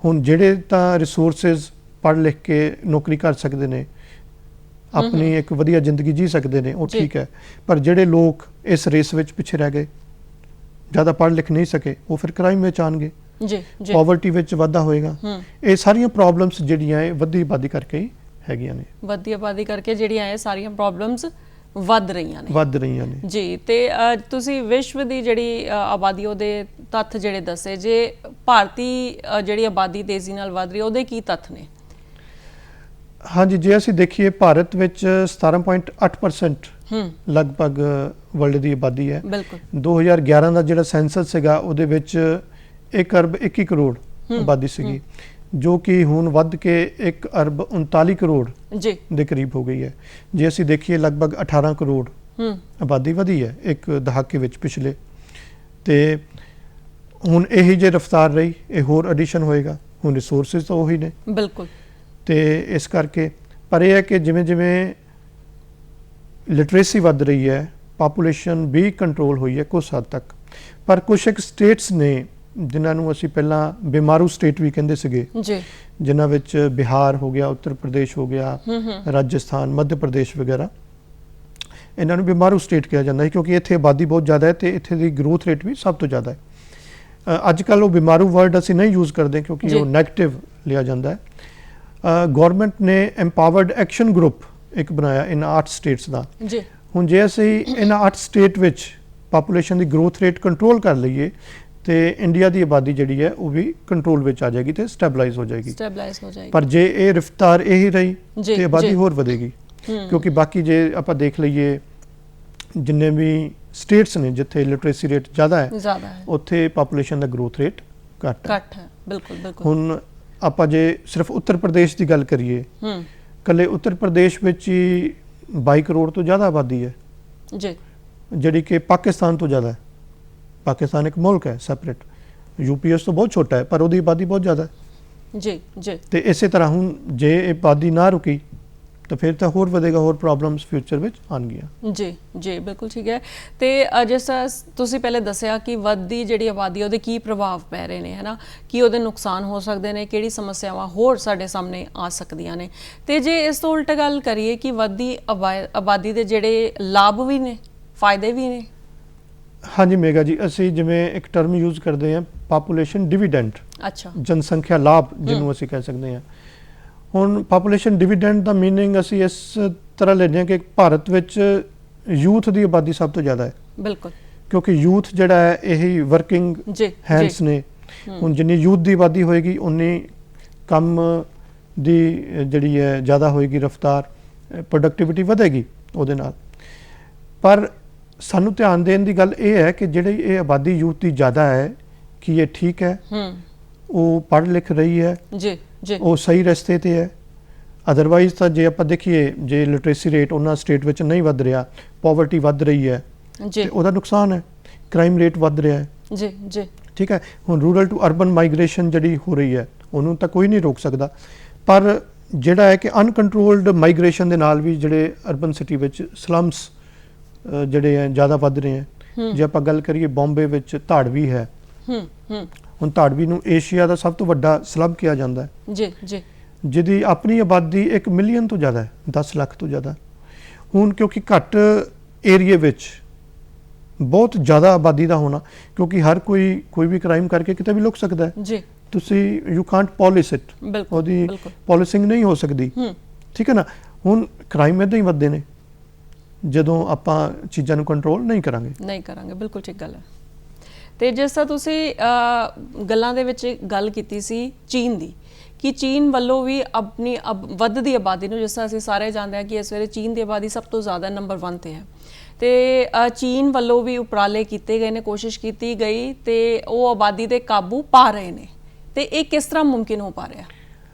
S2: ਹੁਣ ਜਿਹੜੇ ਤਾਂ ਰਿਸੋਰਸਿਸ ਪੜ੍ਹ ਲਿਖ ਕੇ ਨੌਕਰੀ ਕਰ ਸਕਦੇ ਨੇ, ਆਪਣੀ ਇੱਕ ਵਧੀਆ ਜ਼ਿੰਦਗੀ ਜੀ ਸਕਦੇ ਨੇ, ਉਹ ਠੀਕ ਹੈ, ਪਰ ਜਿਹੜੇ ਲੋਕ ਇਸ ਰੇਸ ਵਿੱਚ ਪਿੱਛੇ ਰਹਿ ਗਏ, ਜ਼ਿਆਦਾ ਪੜ੍ਹ ਲਿਖ ਨਹੀਂ ਸਕੇ, ਉਹ ਫਿਰ ਕ੍ਰਾਈਮ ਵਿੱਚ ਆਉਣਗੇ, ਪਾਵਰਟੀ ਵਿੱਚ ਵਾਧਾ ਹੋਏਗਾ। ਇਹ ਸਾਰੀਆਂ ਪ੍ਰੋਬਲਮਸ ਜਿਹੜੀਆਂ ਇਹ ਵੱਧਦੀ ਆਬਾਦੀ ਕਰਕੇ ਹੀ ਹੈਗੀਆਂ ਨੇ।
S1: ਵੱਧਦੀ ਆਬਾਦੀ ਕਰਕੇ ਜਿਹੜੀਆਂ ਇਹ ਸਾਰੀਆਂ ਪ੍ਰੋਬਲਮਸ ਵੱਧ ਰਹੀਆਂ ਨੇ ਜੀ। ਤੇ ਤੁਸੀਂ ਵਿਸ਼ਵ ਦੀ ਜਿਹੜੀ ਆਬਾਦੀ, ਉਹਦੇ ਤੱਥ ਜਿਹੜੇ ਦੱਸੇ, ਜੇ ਭਾਰਤੀ ਜਿਹੜੀ ਆਬਾਦੀ ਤੇਜ਼ੀ ਨਾਲ ਵੱਧ ਰਹੀ, ਉਹਦੇ ਕੀ ਤੱਥ ਨੇ?
S2: ਹਾਂਜੀ, ਜੇ ਅਸੀਂ ਦੇਖੀਏ ਭਾਰਤ ਵਿੱਚ 17.8% ਲਗਭਗ ਵਰਲਡ ਦੀ ਆਬਾਦੀ ਹੈ।
S1: ਬਿਲਕੁਲ।
S2: 2011 ਦਾ ਜਿਹੜਾ ਸੈਂਸਸ ਸੀਗਾ ਉਹਦੇ ਵਿੱਚ 1 ਅਰਬ 21 ਕਰੋੜ ਆਬਾਦੀ ਸੀਗੀ, ਜੋ ਕਿ ਹੁਣ ਵੱਧ ਕੇ 1 ਅਰਬ 39 ਕਰੋੜ
S1: ਜੀ
S2: ਦੇ ਕਰੀਬ ਹੋ ਗਈ ਹੈ। ਜੇ ਅਸੀਂ ਦੇਖੀਏ ਲਗਭਗ 18 ਕਰੋੜ ਆਬਾਦੀ ਵਧੀ ਹੈ ਇੱਕ ਦਹਾਕੇ ਵਿੱਚ ਪਿਛਲੇ। ਤੇ ਹੁਣ ਇਹੀ ਜੇ ਰਫਤਾਰ ਰਹੀ, ਇਹ ਹੋਰ ਐਡੀਸ਼ਨ ਹੋਏਗਾ। ਹੁਣ ਰਿਸੋਰਸਿਸ ਤਾਂ ਉਹੀ ਨੇ। ਬਿਲਕੁਲ। ਤੇ ਇਸ ਕਰਕੇ, ਪਰ ਇਹ ਹੈ ਕਿ ਜਿਵੇਂ ਜਿਵੇਂ ਲਿਟਰੇਸੀ ਵੱਧ ਰਹੀ ਹੈ, ਪਾਪੂਲੇਸ਼ਨ ਵੀ ਕੰਟਰੋਲ ਹੋਈ ਹੈ ਕੁਝ ਹੱਦ ਤੱਕ, ਪਰ ਕੁਝ ਇੱਕ ਸਟੇਟਸ ਨੇ ਜਿਨ੍ਹਾਂ ਨੂੰ ਅਸੀਂ ਪਹਿਲਾਂ ਬਿਮਾਰੂ ਸਟੇਟ ਵੀ ਕਹਿੰਦੇ ਸੀਗੇ ਜੀ, ਜਿਨ੍ਹਾਂ ਵਿੱਚ ਬਿਹਾਰ ਹੋ ਗਿਆ, ਉੱਤਰ ਪ੍ਰਦੇਸ਼ ਹੋ ਗਿਆ, ਰਾਜਸਥਾਨ, ਮੱਧ ਪ੍ਰਦੇਸ਼ ਵਗੈਰਾ, ਇਹਨਾਂ ਨੂੰ ਬਿਮਾਰੂ ਸਟੇਟ ਕਿਹਾ ਜਾਂਦਾ ਹੈ ਕਿਉਂਕਿ ਇੱਥੇ ਆਬਾਦੀ ਬਹੁਤ ਜ਼ਿਆਦਾ ਹੈ ਤੇ ਇੱਥੇ ਦੀ ਗਰੋਥ ਰੇਟ ਵੀ ਸਭ ਤੋਂ ਜ਼ਿਆਦਾ ਹੈ। ਅੱਜ ਕੱਲ੍ਹ ਉਹ ਬਿਮਾਰੂ ਵਰਡ ਅਸੀਂ ਨਹੀਂ ਯੂਜ਼ ਕਰਦੇ ਕਿਉਂਕਿ ਉਹ ਨੈਗੇਟਿਵ ਲਿਆ ਜਾਂਦਾ ਹੈ। ਗਵਰਨਮੈਂਟ ਨੇ ਐਮਪਾਵਰਡ ਐਕਸ਼ਨ ਗਰੁੱਪ ਇੱਕ ਬਣਾਇਆ ਇਹਨਾਂ 8 ਸਟੇਟਸ ਦਾ ਜੀ। ਹੁਣ ਜੇ ਅਸੀਂ ਇਹਨਾਂ 8 ਸਟੇਟ ਵਿੱਚ ਪਾਪੂਲੇਸ਼ਨ ਦੀ ਗਰੋਥ ਰੇਟ ਕੰਟਰੋਲ ਕਰ ਲਈਏ ਤੇ ਇੰਡੀਆ ਦੀ ਆਬਾਦੀ ਜਿਹੜੀ ਹੈ ਉਹ ਵੀ ਕੰਟਰੋਲ ਵਿੱਚ ਆ ਜਾਏਗੀ ਤੇ ਸਟੈਬਲਾਈਜ਼ ਹੋ ਜਾਏਗੀ। ਪਰ ਜੇ ਇਹ ਰਫਤਾਰ ਇਹੀ ਰਹੀ ਤੇ ਆਬਾਦੀ ਹੋਰ ਵਧੇਗੀ ਕਿਉਂਕਿ ਬਾਕੀ ਜੇ ਆਪਾਂ ਦੇਖ ਲਈਏ ਜਿੰਨੇ ਵੀ ਸਟੇਟਸ ਨੇ ਜਿੱਥੇ ਲਿਟਰੇਸੀ ਰੇਟ ਜ਼ਿਆਦਾ ਹੈ, ਉੱਥੇ ਪਾਪੂਲੇਸ਼ਨ ਦਾ ਗਰੋਥ ਰੇਟ ਘੱਟ ਹੈ। ਬਿਲਕੁਲ। ਹੁਣ ਆਪਾਂ ਜੇ ਸਿਰਫ ਉੱਤਰ ਪ੍ਰਦੇਸ਼ ਦੀ ਗੱਲ ਕਰੀਏ, ਕੱਲੇ ਉੱਤਰ ਪ੍ਰਦੇਸ਼ ਵਿੱਚ ਹੀ 22 ਕਰੋੜ ਤੋਂ ਜ਼ਿਆਦਾ ਆਬਾਦੀ ਹੈ ਜੀ, ਜਿਹੜੀ ਕਿ ਪਾਕਿਸਤਾਨ ਤੋਂ ਜ਼ਿਆਦਾ ਹੈ। ਪਾਕਿਸਤਾਨ ਇੱਕ ਮੁਲਕ ਹੈ ਸੈਪਰੇਟ, यूपी ਤੋਂ ਬਹੁਤ ਛੋਟਾ ਹੈ ਪਰ ਉਹਦੀ ਆਬਾਦੀ ਬਹੁਤ ਜ਼ਿਆਦਾ ਹੈ ਜੀ। ਤੇ ਇਸੇ ਤਰ੍ਹਾਂ ਹੁਣ ਜੇ ਇਹ ਆਬਾਦੀ ਨਾ ਰੁਕੀ ਤਾਂ ਫਿਰ ਤਾਂ ਹੋਰ ਵਧੇਗਾ, ਹੋਰ ਪ੍ਰੋਬਲਮਸ ਫਿਊਚਰ ਵਿੱਚ ਆਉਣਗੀਆਂ। ਜੀ ਬਿਲਕੁਲ ਠੀਕ ਹੈ। ਤੇ ਜਿਸ ਤਰ੍ਹਾਂ ਤੁਸੀਂ ਪਹਿਲੇ ਦੱਸਿਆ ਕਿ ਵੱਧਦੀ ਜਿਹੜੀ ਆਬਾਦੀ ਉਹਦੇ ਕੀ ਪ੍ਰਭਾਵ ਪੈ ਰਹੇ ਨੇ, ਹੈ ਨਾ, ਕੀ ਉਹਦੇ ਨੁਕਸਾਨ ਹੋ ਸਕਦੇ ਨੇ, ਕਿਹੜੀ ਸਮੱਸਿਆਵਾਂ ਹੋਰ ਸਾਡੇ ਸਾਹਮਣੇ ਆ ਸਕਦੀਆਂ ਨੇ। ਤੇ ਜੇ ਇਸ ਤੋਂ ਉਲਟ ਗੱਲ ਕਰੀਏ ਕਿ ਵੱਧਦੀ ਆਬਾਦੀ ਦੇ ਜਿਹੜੇ ਲਾਭ ਵੀ ਨੇ, ਫਾਇਦੇ ਵੀ ਨੇ? ਹਾਂਜੀ ਮੇਗਾ ਜੀ, ਅਸੀਂ ਜਿਵੇਂ ਇੱਕ ਟਰਮ ਯੂਜ਼ ਕਰਦੇ ਹਾਂ ਪਾਪੂਲੇਸ਼ਨ ਡਿਵੀਡੈਂਡ। ਅੱਛਾ। ਜਨਸੰਖਿਆ ਲਾਭ ਜਿਹਨੂੰ ਅਸੀਂ ਕਹਿ ਸਕਦੇ ਹਾਂ। ਹੁਣ ਪਾਪੂਲੇਸ਼ਨ ਡਿਵੀਡੈਂਡ ਦਾ ਮੀਨਿੰਗ ਅਸੀਂ ਇਸ ਤਰ੍ਹਾਂ ਲੈਂਦੇ ਹਾਂ ਕਿ ਭਾਰਤ ਵਿੱਚ ਯੂਥ ਦੀ ਆਬਾਦੀ ਸਭ ਤੋਂ ਜ਼ਿਆਦਾ ਹੈ। ਬਿਲਕੁਲ। ਕਿਉਂਕਿ ਯੂਥ ਜਿਹੜਾ ਹੈ ਇਹੀ ਵਰਕਿੰਗ ਹੈਂਡਸ ਨੇ। ਹੁਣ ਜਿੰਨੀ ਯੂਥ ਦੀ ਆਬਾਦੀ ਹੋਏਗੀ ਉਨੀ ਕੰਮ ਦੀ ਜਿਹੜੀ ਹੈ ਜ਼ਿਆਦਾ ਹੋਏਗੀ ਰਫਤਾਰ, ਪ੍ਰੋਡਕਟਿਵਿਟੀ ਵਧੇਗੀ ਉਹਦੇ ਨਾਲ। ਪਰ ਸਾਨੂੰ ਧਿਆਨ ਦੇਣ ਦੀ ਗੱਲ ਇਹ ਹੈ ਕਿ ਜਿਹੜੀ ਇਹ ਆਬਾਦੀ ਯੂਥ ਦੀ ਜ਼ਿਆਦਾ ਹੈ, ਕੀ ਇਹ ਠੀਕ ਹੈ? ਉਹ ਪੜ੍ਹ ਲਿਖ ਰਹੀ ਹੈ,
S1: ਜੀ ਜੀ
S2: ਉਹ ਸਹੀ ਰਸਤੇ ਤੇ ਹੈ। ਅਦਰਵਾਈਜ਼ ਤਾਂ ਜੇ ਆਪਾਂ ਦੇਖੀਏ, ਜੇ ਲਿਟਰੇਸੀ ਰੇਟ ਉਹਨਾਂ ਸਟੇਟ ਵਿੱਚ ਨਹੀਂ ਵੱਧ ਰਿਹਾ, ਪਾਵਰਟੀ ਵੱਧ ਰਹੀ ਹੈ,
S1: ਜੀ
S2: ਤੇ ਉਹਦਾ ਨੁਕਸਾਨ ਹੈ। ਕ੍ਰਾਈਮ ਰੇਟ ਵੱਧ ਰਿਹਾ ਹੈ,
S1: ਜੀ ਜੀ
S2: ਠੀਕ ਹੈ। ਹੁਣ ਰੂਰਲ ਟੂ ਅਰਬਨ ਮਾਈਗ੍ਰੇਸ਼ਨ ਜਿਹੜੀ ਹੋ ਰਹੀ ਹੈ, ਉਹਨੂੰ ਤਾਂ ਕੋਈ ਨਹੀਂ ਰੋਕ ਸਕਦਾ, ਪਰ ਜਿਹੜਾ ਹੈ ਕਿ ਅਨਕੰਟਰੋਲਡ ਮਾਈਗ੍ਰੇਸ਼ਨ ਦੇ ਨਾਲ ਵੀ ਜਿਹੜੇ ਅਰਬਨ ਸਿਟੀ ਵਿੱਚ ਸਲਮਸ ਜਿਹੜੇ ਹੈ ਜ਼ਿਆਦਾ ਵੱਧ ਰਹੇ ਹੈ। ਜੇ ਆਪਾਂ ਗੱਲ ਕਰੀਏ ਬੰਬੇ ਵਿੱਚ ਧਾੜਵੀ ਹੈ,
S1: ਹੂੰ ਹੂੰ
S2: ਹੁਣ ਧਾੜਵੀ ਨੂੰ ਏਸ਼ੀਆ ਦਾ ਸਭ ਤੋਂ ਵੱਡਾ ਸਲਮ ਕਿਹਾ ਜਾਂਦਾ ਹੈ,
S1: ਜੀ ਜੀ
S2: ਜਿਹਦੀ ਆਪਣੀ ਆਬਾਦੀ 1 ਮਿਲੀਅਨ ਤੋਂ ਜ਼ਿਆਦਾ ਹੈ, 10 ਲੱਖ ਤੋਂ ਜ਼ਿਆਦਾ। ਹੁਣ ਕਿਉਂਕਿ ਘੱਟ ਏਰੀਏ ਵਿੱਚ ਬਹੁਤ ਜ਼ਿਆਦਾ ਆਬਾਦੀ ਦਾ ਹੋਣਾ, ਕਿਉਂਕਿ ਹਰ ਕੋਈ ਵੀ ਕ੍ਰਾਈਮ ਕਰਕੇ ਕਿਤੇ ਵੀ ਲੁਕ ਸਕਦਾ ਹੈ,
S1: ਜੀ
S2: ਤੁਸੀਂ ਯੂ ਕਾਂਟ ਪੋਲਿਸ ਇਟ,
S1: ਬਿਲਕੁਲ
S2: ਉਹਦੀ
S1: ਬਿਲਕੁਲ
S2: ਪੋਲਿਸਿੰਗ ਨਹੀਂ ਹੋ ਸਕਦੀ, ਠੀਕ ਹੈ ਨਾ। ਹੁਣ ਕ੍ਰਾਈਮ ਇੱਦਾਂ ਹੀ ਵੱਧਦੇ ਨੇ ਜਦੋਂ ਆਪਾਂ ਚੀਜ਼ਾਂ ਨੂੰ ਕੰਟਰੋਲ ਨਹੀਂ ਕਰਾਂਗੇ।
S1: ਬਿਲਕੁਲ ਠੀਕ ਗੱਲ ਹੈ। ਤੇ ਜਿਸ ਤਰ੍ਹਾਂ ਤੁਸੀਂ ਗੱਲਾਂ ਦੇ ਵਿੱਚ ਗੱਲ ਕੀਤੀ ਸੀ ਚੀਨ ਦੀ, ਕਿ ਚੀਨ ਵੱਲੋਂ ਵੀ ਆਪਣੀ ਵੱਧਦੀ ਆਬਾਦੀ ਨੂੰ, ਜਿਸ ਤਰ੍ਹਾਂ ਅਸੀਂ ਸਾਰੇ ਜਾਣਦੇ ਹਾਂ ਕਿ ਇਸ ਵੇਲੇ ਚੀਨ ਦੀ ਆਬਾਦੀ ਸਭ ਤੋਂ ਜ਼ਿਆਦਾ ਨੰਬਰ 1 ਤੇ ਹੈ, ਤੇ ਚੀਨ ਵੱਲੋਂ ਵੀ ਉਪਰਾਲੇ ਕੀਤੇ ਗਏ ਨੇ, ਕੋਸ਼ਿਸ਼ ਕੀਤੀ ਗਈ, ਤੇ ਉਹ ਆਬਾਦੀ ਤੇ ਕਾਬੂ ਪਾ ਰਹੇ ਨੇ, ਤੇ ਇਹ ਕਿਸ ਤਰ੍ਹਾਂ ਮੁਮਕਿਨ ਹੋ ਪਾ ਰਿਹਾ?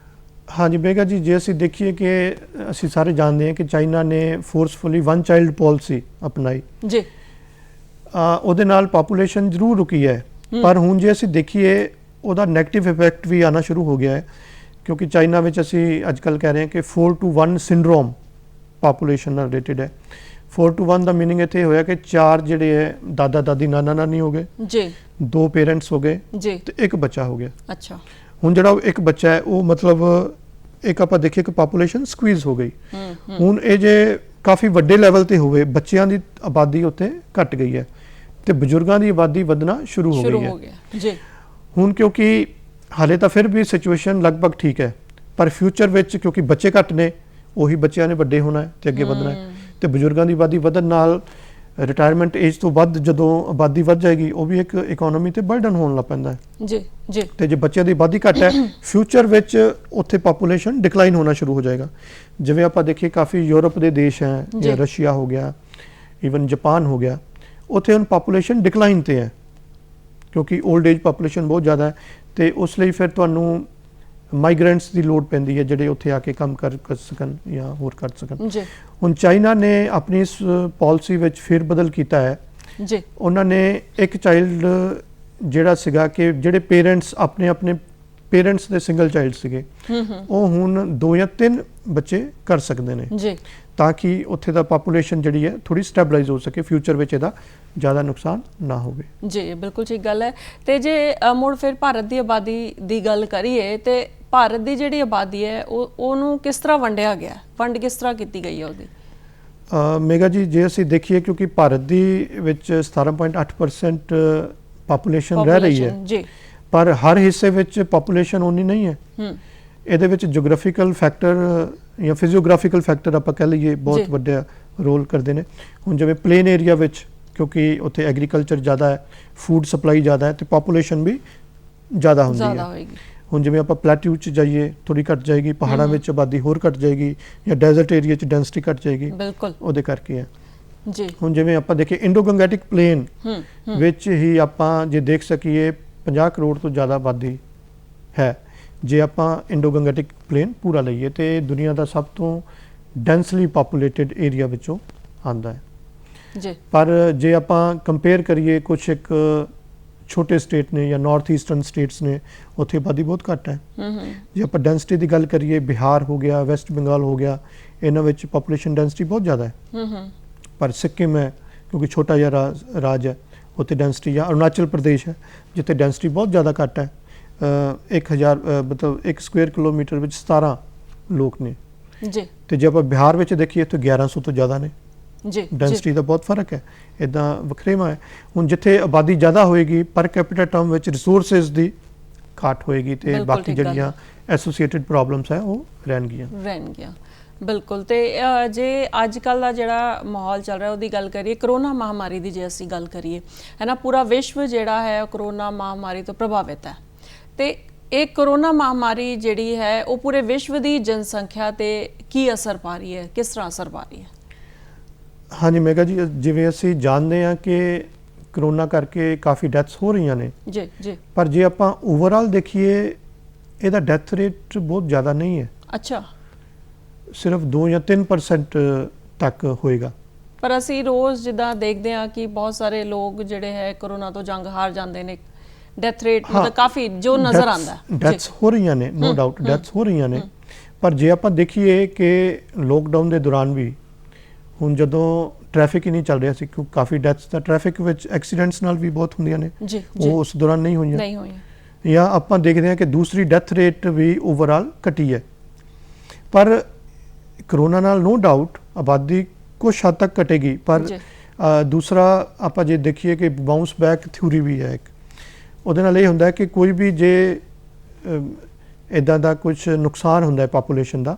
S2: ਹਾਂਜੀ ਮੇਗਾ ਜੀ, ਜੇ ਅਸੀਂ ਦੇਖੀਏ ਕਿ ਅਸੀਂ ਸਾਰੇ ਜਾਣਦੇ ਹਾਂ ਕਿ ਚਾਈਨਾ ਨੇ ਫੋਰਸਫੁਲੀ 1 ਚਾਈਲਡ ਪਾਲਿਸੀ ਅਪਣਾਈ
S1: ਜੀ,
S2: ਉਹਦੇ ਨਾਲ ਪਾਪੂਲੇਸ਼ਨ ਜ਼ਰੂਰ ਰੁਕੀ ਹੈ, ਪਰ ਹੁਣ ਜੇ ਅਸੀਂ ਦੇਖੀਏ ਉਹਦਾ ਨੈਗੇਟਿਵ ਇਫੈਕਟ ਵੀ ਆਉਣਾ ਸ਼ੁਰੂ ਹੋ ਗਿਆ ਹੈ, ਕਿਉਂਕਿ ਚਾਈਨਾ ਵਿੱਚ ਅਸੀਂ ਅੱਜ ਕੱਲ੍ਹ ਕਹਿ ਰਹੇ ਹਾਂ ਕਿ 4:1 ਸਿੰਡਰੋਮ ਪਾਪੂਲੇਸ਼ਨ ਨਾਲ ਰਿਲੇਟਡ ਹੈ। 4:1 ਦਾ ਮੀਨਿੰਗ ਇੱਥੇ ਹੋਇਆ ਕਿ 4 ਜਿਹੜੇ ਹੈ ਦਾਦਾ ਦਾਦੀ ਨਾਨਾ ਨਾਨੀ ਹੋ ਗਏ ਜੀ, 2 ਪੇਰੈਂਟਸ ਹੋ ਗਏ ਜੀ, ਤੇ 1 ਬੱਚਾ ਹੋ ਗਿਆ।
S1: ਅੱਛਾ,
S2: ਹੁਣ ਜਿਹੜਾ ਉਹ 1 ਬੱਚਾ ਹੈ, ਉਹ ਮਤਲਬ ਇੱਕ ਆਪਾਂ ਦੇਖੀਏ ਕਿ ਪਾਪੂਲੇਸ਼ਨ ਸਕਵੀਜ਼ ਹੋ ਗਈ। ਹੁਣ ਇਹ ਜੇ ਕਾਫੀ ਵੱਡੇ ਲੈਵਲ ਤੇ ਹੋਵੇ, ਬੱਚਿਆਂ ਦੀ ਆਬਾਦੀ ਉੱਥੇ ਘਟ ਗਈ ਹੈ, ਤੇ ਬਜ਼ੁਰਗਾਂ ਦੀ ਆਬਾਦੀ ਵਧਣਾ ਸ਼ੁਰੂ ਹੋ ਗਈ ਹੈ ਜੀ। ਹੁਣ ਕਿਉਂਕਿ ਹਾਲੇ ਤਾਂ ਫਿਰ ਵੀ ਸਿਚੁਏਸ਼ਨ ਲਗਭਗ ਠੀਕ ਹੈ, ਪਰ ਫਿਊਚਰ ਵਿੱਚ ਕਿਉਂਕਿ ਬੱਚੇ ਘੱਟ ਨੇ, ਉਹੀ ਬੱਚਿਆਂ ਨੇ ਵੱਡੇ ਹੋਣਾ ਹੈ ਤੇ ਅੱਗੇ ਵਧਣਾ ਹੈ, ਤੇ ਬਜ਼ੁਰਗਾਂ ਦੀ ਆਬਾਦੀ ਵਧਣ ਨਾਲ ਰਿਟਾਇਰਮੈਂਟ ਏਜ ਤੋਂ ਵੱਧ ਜਦੋਂ ਆਬਾਦੀ ਵੱਧ ਜਾਏਗੀ, ਉਹ ਵੀ ਇੱਕ ਇਕਨੋਮੀ ਤੇ ਬਰਡਨ ਹੋਣ ਲੱਗ ਪੈਂਦਾ ਹੈ ਜੀ ਜੀ। ਤੇ ਜੇ ਬੱਚਿਆਂ ਦੀ ਆਬਾਦੀ ਘੱਟ ਹੈ, ਫਿਊਚਰ ਵਿੱਚ ਉੱਥੇ ਪਾਪੂਲੇਸ਼ਨ ਡਿਕਲਾਈਨ ਹੋਣਾ ਸ਼ੁਰੂ ਹੋ ਜਾਏਗਾ। ਜਿਵੇਂ ਆਪਾਂ ਦੇਖੀਏ ਕਾਫੀ ਯੂਰਪ ਦੇ ਦੇਸ਼ ਹੈ, ਜਾਂ ਰਸ਼ੀਆ ਹੋ ਗਿਆ, ਈਵਨ ਜਾਪਾਨ ਹੋ ਗਿਆ, ਉੱਥੇ ਹੁਣ ਪਾਪੂਲੇਸ਼ਨ ਡਿਕਲਾਈਨ ਤੇ ਹੈ, ਕਿਉਂਕਿ 올ਡ ਏਜ ਪਾਪੂਲੇਸ਼ਨ ਬਹੁਤ ਜ਼ਿਆਦਾ ਹੈ, ਤੇ ਉਸ ਲਈ ਫਿਰ ਤੁਹਾਨੂੰ ਮਾਈਗ੍ਰੈਂਟਸ ਦੀ ਲੋੜ ਪੈਂਦੀ ਹੈ, ਜਿਹੜੇ ਉੱਥੇ ਆ ਕੇ ਕੰਮ ਕਰ ਸਕਣ ਜਾਂ ਹੋਰ ਕਰ ਸਕਣ ਜੀ। ਹੁਣ ਚਾਈਨਾ ਨੇ ਆਪਣੀ ਇਸ ਪਾਲਿਸੀ ਵਿੱਚ ਫਿਰ ਬਦਲ ਕੀਤਾ ਹੈ ਜੀ। ਉਹਨਾਂ ਨੇ 1 ਚਾਈਲਡ ਜਿਹੜਾ ਸੀਗਾ ਕਿ ਜਿਹੜੇ ਪੇਰੈਂਟਸ ਆਪਣੇ ਪੇਰੈਂਟਸ ਦੇ ਸਿੰਗਲ ਚਾਈਲਡ ਸੀਗੇ, ਉਹ ਹੁਣ 2 ਜਾਂ 3 ਬੱਚੇ ਕਰ ਸਕਦੇ ਨੇ ਜੀ, ਤਾਂ ਕਿ ਉੱਥੇ ਦਾ ਪਾਪੂਲੇਸ਼ਨ ਜਿਹੜੀ ਹੈ ਥੋੜੀ ਸਟੈਬਲਾਈਜ਼ ਹੋ ਸਕੇ, ਫਿਊਚਰ ਵਿੱਚ ਇਹਦਾ ਜ਼ਿਆਦਾ ਨੁਕਸਾਨ ਨਾ ਹੋਵੇ ਜੀ। ਬਿਲਕੁਲ
S1: ਠੀਕ ਗੱਲ ਹੈ। ਤੇ ਜੇ ਮੁੜ ਫਿਰ ਭਾਰਤ ਦੀ ਆਬਾਦੀ ਦੀ ਗੱਲ ਕਰੀਏ, ਤੇ ਭਾਰਤ ਦੀ ਜਿਹੜੀ ਆਬਾਦੀ ਹੈ ਉਹਨੂੰ ਕਿਸ ਤਰ੍ਹਾਂ ਵੰਡਿਆ ਗਿਆ, ਵੰਡ ਕਿਸ ਤਰ੍ਹਾਂ ਕੀਤੀ ਗਈ ਹੈ ਉਹਦੀ?
S2: ਮੇਗਾ ਜੀ, ਜੇ ਅਸੀਂ ਦੇਖੀਏ ਕਿਉਂਕਿ ਭਾਰਤ ਦੀ ਵਿੱਚ 17.8% ਪਾਪੂਲੇਸ਼ਨ ਰਹਿ ਰਹੀ ਹੈ ਜੀ, ਪਰ ਹਰ ਹਿੱਸੇ ਵਿੱਚ ਪਾਪੂਲੇਸ਼ਨ ਉਨੀ ਨਹੀਂ ਹੈ। ਇਹਦੇ ਵਿੱਚ ਜੀਓਗ੍ਰਾਫੀਕਲ ਫੈਕਟਰ ਜਾਂ ਫਿਜ਼ੀਓਗ੍ਰਾਫੀਕਲ ਫੈਕਟਰ ਆਪਾਂ ਕਹਿ ਲਈਏ ਬਹੁਤ ਵੱਡਾ ਰੋਲ ਕਰਦੇ ਨੇ। ਹੁਣ ਜਿਵੇਂ ਪਲੇਨ ਏਰੀਆ ਵਿੱਚ ਕਿਉਂਕਿ ਉੱਥੇ ਐਗਰੀਕਲਚਰ ਜ਼ਿਆਦਾ ਹੈ, ਫੂਡ ਸਪਲਾਈ ਜ਼ਿਆਦਾ ਹੈ, ਤੇ ਪਾਪੂਲੇਸ਼ਨ ਵੀ ਜ਼ਿਆਦਾ ਹੁੰਦੀ ਹੈ। ਹੁਣ ਜਿਵੇਂ ਆਪਾਂ ਪਲੈਟਿਊ 'ਚ ਜਾਈਏ ਥੋੜੀ ਘਟ ਜਾਏਗੀ, ਪਹਾੜਾਂ ਵਿੱਚ ਆਬਾਦੀ ਹੋਰ ਘਟ ਜਾਏਗੀ, ਜਾਂ ਡੈਜ਼ਰਟ ਏਰੀਆ 'ਚ ਡੈਂਸਿਟੀ ਘਟ ਜਾਏਗੀ, ਉਹਦੇ ਕਰਕੇ ਹੈ ਜੀ। ਹੁਣ ਜਿਵੇਂ ਆਪਾਂ ਦੇਖੀਏ ਇੰਡੋ ਗੰਗੈਟਿਕ ਪਲੇਨ ਵਿੱਚ ਹੀ ਆਪਾਂ ਜੇ ਦੇਖ ਸਕੀਏ 50 ਕਰੋੜ ਤੋਂ ਜ਼ਿਆਦਾ ਆਬਾਦੀ ਹੈ, ਜੇ ਆਪਾਂ ਇੰਡੋ ਗੰਗੈਟਿਕ ਪਲੇਨ ਪੂਰਾ ਲਈਏ, ਤੇ ਦੁਨੀਆ ਦਾ ਸਭ ਤੋਂ ਡੈਂਸਲੀ ਪਾਪੂਲੇਟਿਡ ਏਰੀਆ ਵਿੱਚੋਂ ਆਉਂਦਾ ਹੈ ਜੀ। ਪਰ ਜੇ ਆਪਾਂ ਕੰਪੇਅਰ ਕਰੀਏ ਕੁਛ ਇੱਕ ਛੋਟੇ ਸਟੇਟ ਨੇ ਜਾਂ ਨਾਰਥ ਈਸਟਰਨ ਸਟੇਟਸ ਨੇ, ਉੱਥੇ ਆਬਾਦੀ ਬਹੁਤ ਘੱਟ ਹੈ। ਜੇ ਆਪਾਂ ਡੈਂਸਿਟੀ ਦੀ ਗੱਲ ਕਰੀਏ, ਬਿਹਾਰ ਹੋ ਗਿਆ, ਵੈਸਟ ਬੰਗਾਲ ਹੋ ਗਿਆ, ਇਹਨਾਂ ਵਿੱਚ ਪਾਪੂਲੇਸ਼ਨ ਡੈਂਸਿਟੀ ਬਹੁਤ ਜ਼ਿਆਦਾ ਹੈ। ਪਰ ਸਿੱਕਿਮ ਹੈ ਕਿਉਂਕਿ ਛੋਟਾ ਜਿਹਾ ਰਾਜ ਹੈ, ਉੱਥੇ ਡੈਂਸਿਟੀ, ਜਾਂ ਅਰੁਣਾਚਲ ਪ੍ਰਦੇਸ਼ ਹੈ ਜਿੱਥੇ ਡੈਂਸਿਟੀ ਬਹੁਤ ਜ਼ਿਆਦਾ ਘੱਟ ਹੈ, 1000 ਮਤਲਬ 1 ਸਕੁਅਰ ਕਿਲੋਮੀਟਰ ਵਿੱਚ 17 ਲੋਕ ਨੇ ਜੀ। ਤੇ ਜੇ ਆਪਾਂ ਬਿਹਾਰ ਵਿੱਚ ਦੇਖੀਏ ਤਾਂ 1100 ਤੋਂ ਜ਼ਿਆਦਾ ਨੇ ਜੀ। ਡੈਂਸਿਟੀ ਦਾ ਬਹੁਤ ਫਰਕ ਹੈ, ਇਦਾਂ ਵਖਰੇਵਾਂ ਹੈ। ਹੁਣ ਜਿੱਥੇ ਆਬਾਦੀ ਜ਼ਿਆਦਾ ਹੋਏਗੀ, ਪਰ ਕੈਪੀਟਲ ਟਰਮ ਵਿੱਚ ਰਿਸੋਰਸਿਸ ਦੀ ਘਾਟ ਹੋਏਗੀ, ਤੇ ਬਾਕੀ ਜਿਹੜੀਆਂ ਐਸੋਸੀਏਟਿਡ ਪ੍ਰੋਬਲਮਸ ਹੈ ਉਹ ਰਹਿਣਗੀਆਂ।
S1: ਬਿਲਕੁਲ। ਤੇ ਜੇ ਅੱਜ ਕੱਲ੍ਹ ਦਾ ਜਿਹੜਾ ਮਾਹੌਲ ਚੱਲ ਰਿਹਾ ਉਹਦੀ ਗੱਲ ਕਰੀਏ, ਕਰੋਨਾ ਮਹਾਮਾਰੀ ਦੀ ਜੇ ਅਸੀਂ ਗੱਲ ਕਰੀਏ, ਹੈ ਨਾ, ਪੂਰਾ ਵਿਸ਼ਵ ਜਿਹੜਾ ਹੈ ਕਰੋਨਾ ਮਹਾਮਾਰੀ ਤੋਂ ਪ੍ਰਭਾਵਿਤ ਹੈ, ਤੇ ਇਹ ਕਰੋਨਾ ਮਹਾਮਾਰੀ ਜਿਹੜੀ ਹੈ ਉਹ ਪੂਰੇ ਵਿਸ਼ਵ ਦੀ ਜਨਸੰਖਿਆ ਤੇ ਕੀ ਅਸਰ ਪਾ ਰਹੀ ਹੈ, ਕਿਸ ਤਰ੍ਹਾਂ ਅਸਰ ਪਾ ਰਹੀ ਹੈ?
S2: ਹਾਂਜੀ ਮੇਗਾ ਜੀ, ਜਿਵੇਂ ਅਸੀਂ ਜਾਣਦੇ ਹਾਂ ਕਿ ਕਰੋਨਾ ਕਰਕੇ ਕਾਫੀ ਡੈਥਸ ਹੋ ਰਹੀਆਂ ਨੇ,
S1: ਜੀ ਜੀ,
S2: ਪਰ ਜੇ ਆਪਾਂ ਓਵਰਆਲ ਦੇਖੀਏ ਇਹਦਾ ਡੈਥ ਰੇਟ ਬਹੁਤ ਜ਼ਿਆਦਾ ਨਹੀਂ ਹੈ।
S1: ਅੱਛਾ,
S2: ਸਿਰਫ 2 ਜਾਂ 3% ਤੱਕ ਹੋਏਗਾ।
S1: ਪਰ ਅਸੀਂ ਰੋਜ਼ ਜਿੱਦਾਂ ਦੇਖਦੇ ਹਾਂ ਕਿ ਬਹੁਤ ਸਾਰੇ ਲੋਕ ਜਿਹੜੇ ਹੈ ਕਰੋਨਾ ਤੋਂ ਜੰਗ ਹਾਰ ਜਾਂਦੇ ਨੇ, ਡੈਥ ਰੇਟ ਮਤਲਬ ਕਾਫੀ ਜੋ ਨਜ਼ਰ ਆਉਂਦਾ ਹੈ।
S2: ਡੈਥਸ ਹੋ ਰਹੀਆਂ ਨੇ, ਨੋ ਡਾਊਟ ਡੈਥਸ ਹੋ ਰਹੀਆਂ ਨੇ, ਪਰ ਜੇ ਆਪਾਂ ਦੇਖੀਏ ਕਿ ਲੋਕਡਾਊਨ ਦੇ ਦੌਰਾਨ ਵੀ ਹੁਣ ਜਦੋਂ ਟ੍ਰੈਫਿਕ ਹੀ ਨਹੀਂ ਚੱਲ ਰਿਹਾ ਸੀ, ਕਿਉਂਕਿ ਕਾਫੀ ਡੈਥਸ ਤਾਂ ਟ੍ਰੈਫਿਕ ਵਿੱਚ ਐਕਸੀਡੈਂਟਸ ਨਾਲ ਵੀ ਬਹੁਤ ਹੁੰਦੀਆਂ ਨੇ,
S1: ਜੀ
S2: ਉਹ ਉਸ ਦੌਰਾਨ ਨਹੀਂ ਹੋਈਆਂ।
S1: ਨਹੀਂ ਹੋਈਆਂ।
S2: ਜਾਂ ਆਪਾਂ ਦੇਖਦੇ ਹਾਂ ਕਿ ਦੂਸਰੀ ਡੈਥ ਰੇਟ ਵੀ ਓਵਰਆਲ ਘਟੀ ਹੈ, ਪਰ ਕਰੋਨਾ ਨਾਲ ਨੋ ਡਾਊਟ ਆਬਾਦੀ ਕੁਛ ਹੱਦ ਤੱਕ ਘਟੇਗੀ, ਪਰ ਦੂਸਰਾ ਆਪਾਂ ਜੇ ਦੇਖੀਏ ਕਿ ਬਾਉਂਸ ਬੈਕ ਥਿਊਰੀ ਵੀ ਹੈ ਇੱਕ, ਉਹਦੇ ਨਾਲ ਇਹ ਹੁੰਦਾ ਕਿ ਕੋਈ ਵੀ ਜੇ ਇੱਦਾਂ ਦਾ ਕੁਝ ਨੁਕਸਾਨ ਹੁੰਦਾ ਹੈ ਪਾਪੂਲੇਸ਼ਨ ਦਾ,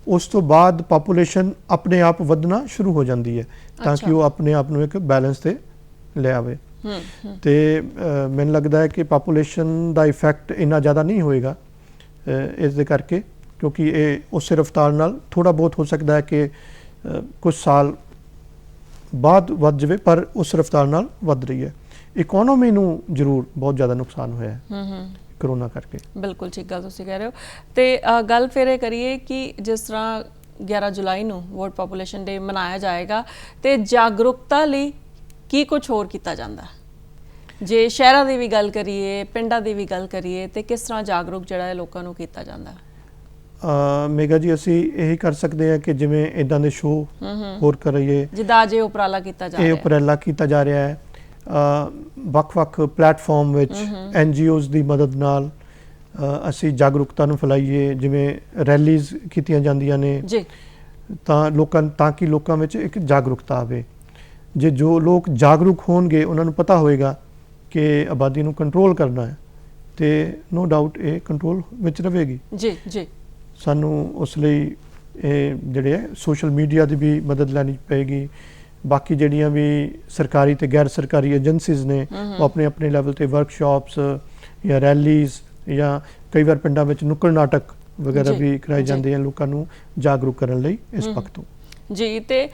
S2: ਉਸ ਤੋਂ ਬਾਅਦ ਪਾਪੂਲੇਸ਼ਨ ਆਪਣੇ ਆਪ ਵਧਣਾ ਸ਼ੁਰੂ ਹੋ ਜਾਂਦੀ ਹੈ, ਤਾਂ ਕਿ ਉਹ ਆਪਣੇ ਆਪ ਨੂੰ ਇੱਕ ਬੈਲੈਂਸ ਤੇ ਲੈ ਆਵੇ। ਤੇ ਮੈਨੂੰ ਲੱਗਦਾ ਹੈ ਕਿ ਪਾਪੂਲੇਸ਼ਨ ਦਾ ਇਫੈਕਟ ਇੰਨਾ ਜ਼ਿਆਦਾ ਨਹੀਂ ਹੋਏਗਾ ਇਸ ਦੇ ਕਰਕੇ, ਕਿਉਂਕਿ ਇਹ ਉਸੇ ਰਫਤਾਰ ਨਾਲ ਥੋੜਾ ਬਹੁਤ ਹੋ ਸਕਦਾ ਹੈ ਕਿ ਕੁਝ ਸਾਲ ਬਾਅਦ ਵੱਧ ਜਾਵੇ, ਪਰ ਉਸ ਰਫਤਾਰ ਨਾਲ ਵੱਧ ਰਹੀ ਹੈ। ਇਕਨੋਮੀ ਨੂੰ ਜ਼ਰੂਰ ਬਹੁਤ ਜ਼ਿਆਦਾ ਨੁਕਸਾਨ ਹੋਇਆ ਹੈ ਕਰੋਨਾ ਕਰਕੇ।
S1: ਬਿਲਕੁਲ ਠੀਕ ਗੱਲ ਤੁਸੀਂ ਕਹਿ ਰਹੇ ਹੋ। ਤੇ ਗੱਲ ਫਿਰ ਇਹ ਕਰੀਏ ਕਿ ਜਿਸ ਤਰ੍ਹਾਂ 11 ਜੁਲਾਈ ਨੂੰ ਵਰਲਡ ਪਾਪੂਲੇਸ਼ਨ ਡੇ ਮਨਾਇਆ ਜਾਏਗਾ, ਤੇ ਜਾਗਰੂਕਤਾ ਲਈ ਕੀ ਕੁਝ ਹੋਰ ਕੀਤਾ ਜਾਂਦਾ? ਜੇ ਸ਼ਹਿਰਾਂ ਦੀ ਵੀ ਗੱਲ ਕਰੀਏ, ਪਿੰਡਾਂ ਦੀ ਵੀ ਗੱਲ ਕਰੀਏ, ਤੇ ਕਿਸ ਤਰ੍ਹਾਂ ਜਾਗਰੂਕ ਜਿਹੜਾ ਹੈ ਲੋਕਾਂ ਨੂੰ ਕੀਤਾ ਜਾਂਦਾ?
S2: ਮੇਗਾ ਜੀ, ਅਸੀਂ ਇਹੀ ਕਰ ਸਕਦੇ ਹਾਂ ਕਿ ਜਿਵੇਂ ਇਦਾਂ ਦੇ ਸ਼ੋਅ ਹੋਰ ਕਰੀਏ,
S1: ਜਿੱਦਾਂ ਅਜੇ ਉਪਰਾਲਾ ਕੀਤਾ ਜਾ ਰਿਹਾ ਹੈ।
S2: ਇਹ ਉਪਰਾਲਾ ਕੀਤਾ ਜਾ ਰਿਹਾ ਹੈ ਵੱਖ-ਵੱਖ ਪਲੇਟਫਾਰਮ ਵਿੱਚ, NGOs ਦੀ ਮਦਦ ਨਾਲ ਅਸੀਂ ਜਾਗਰੂਕਤਾ ਨੂੰ ਫੈਲਾਈਏ। ਜਿਵੇਂ ਰੈਲੀਜ਼ ਕੀਤੀਆਂ ਜਾਂਦੀਆਂ ਨੇ
S1: ਜੀ,
S2: ਤਾਂ ਕਿ ਲੋਕਾਂ ਵਿੱਚ ਇੱਕ ਜਾਗਰੂਕਤਾ ਆਵੇ। ਜੇ ਜੋ ਲੋਕ ਜਾਗਰੂਕ ਹੋਣਗੇ, ਉਹਨਾਂ ਨੂੰ ਪਤਾ ਹੋਏਗਾ ਕਿ ਆਬਾਦੀ ਨੂੰ ਕੰਟਰੋਲ ਕਰਨਾ ਹੈ, ਤੇ ਨੋ ਡਾਊਟ ਇਹ ਕੰਟਰੋਲ ਵਿੱਚ ਰਹੇਗੀ।
S1: ਜੀ ਜੀ,
S2: ਸਾਨੂੰ ਉਸ ਲਈ ਇਹ ਜਿਹੜੇ ਹੈ ਸੋਸ਼ਲ ਮੀਡੀਆ ਦੀ ਵੀ ਮਦਦ ਲੈਣੀ ਪਏਗੀ। ਬਾਕੀ ਜਿਹੜੀਆਂ ਵੀ ਸਰਕਾਰੀ ਤੇ ਗੈਰ ਸਰਕਾਰੀ ਏਜੰਸੀਜ਼ ਨੇ, ਉਹ ਆਪਣੇ ਆਪਣੇ ਲੈਵਲ ਤੇ ਵਰਕਸ਼ਾਪਸ ਜਾਂ ਰੈਲੀਜ਼ ਜਾਂ ਕਈ ਵਾਰ ਪਿੰਡਾਂ ਵਿੱਚ ਨੁੱਕੜ ਨਾਟਕ ਵਗੈਰਾ ਵੀ ਕਰਾਏ ਜਾਂਦੇ ਹਨ ਲੋਕਾਂ ਨੂੰ ਜਾਗਰੂਕ ਕਰਨ ਲਈ ਇਸ ਪੱਖ ਤੋਂ। ਜੀ,
S1: ਤੇ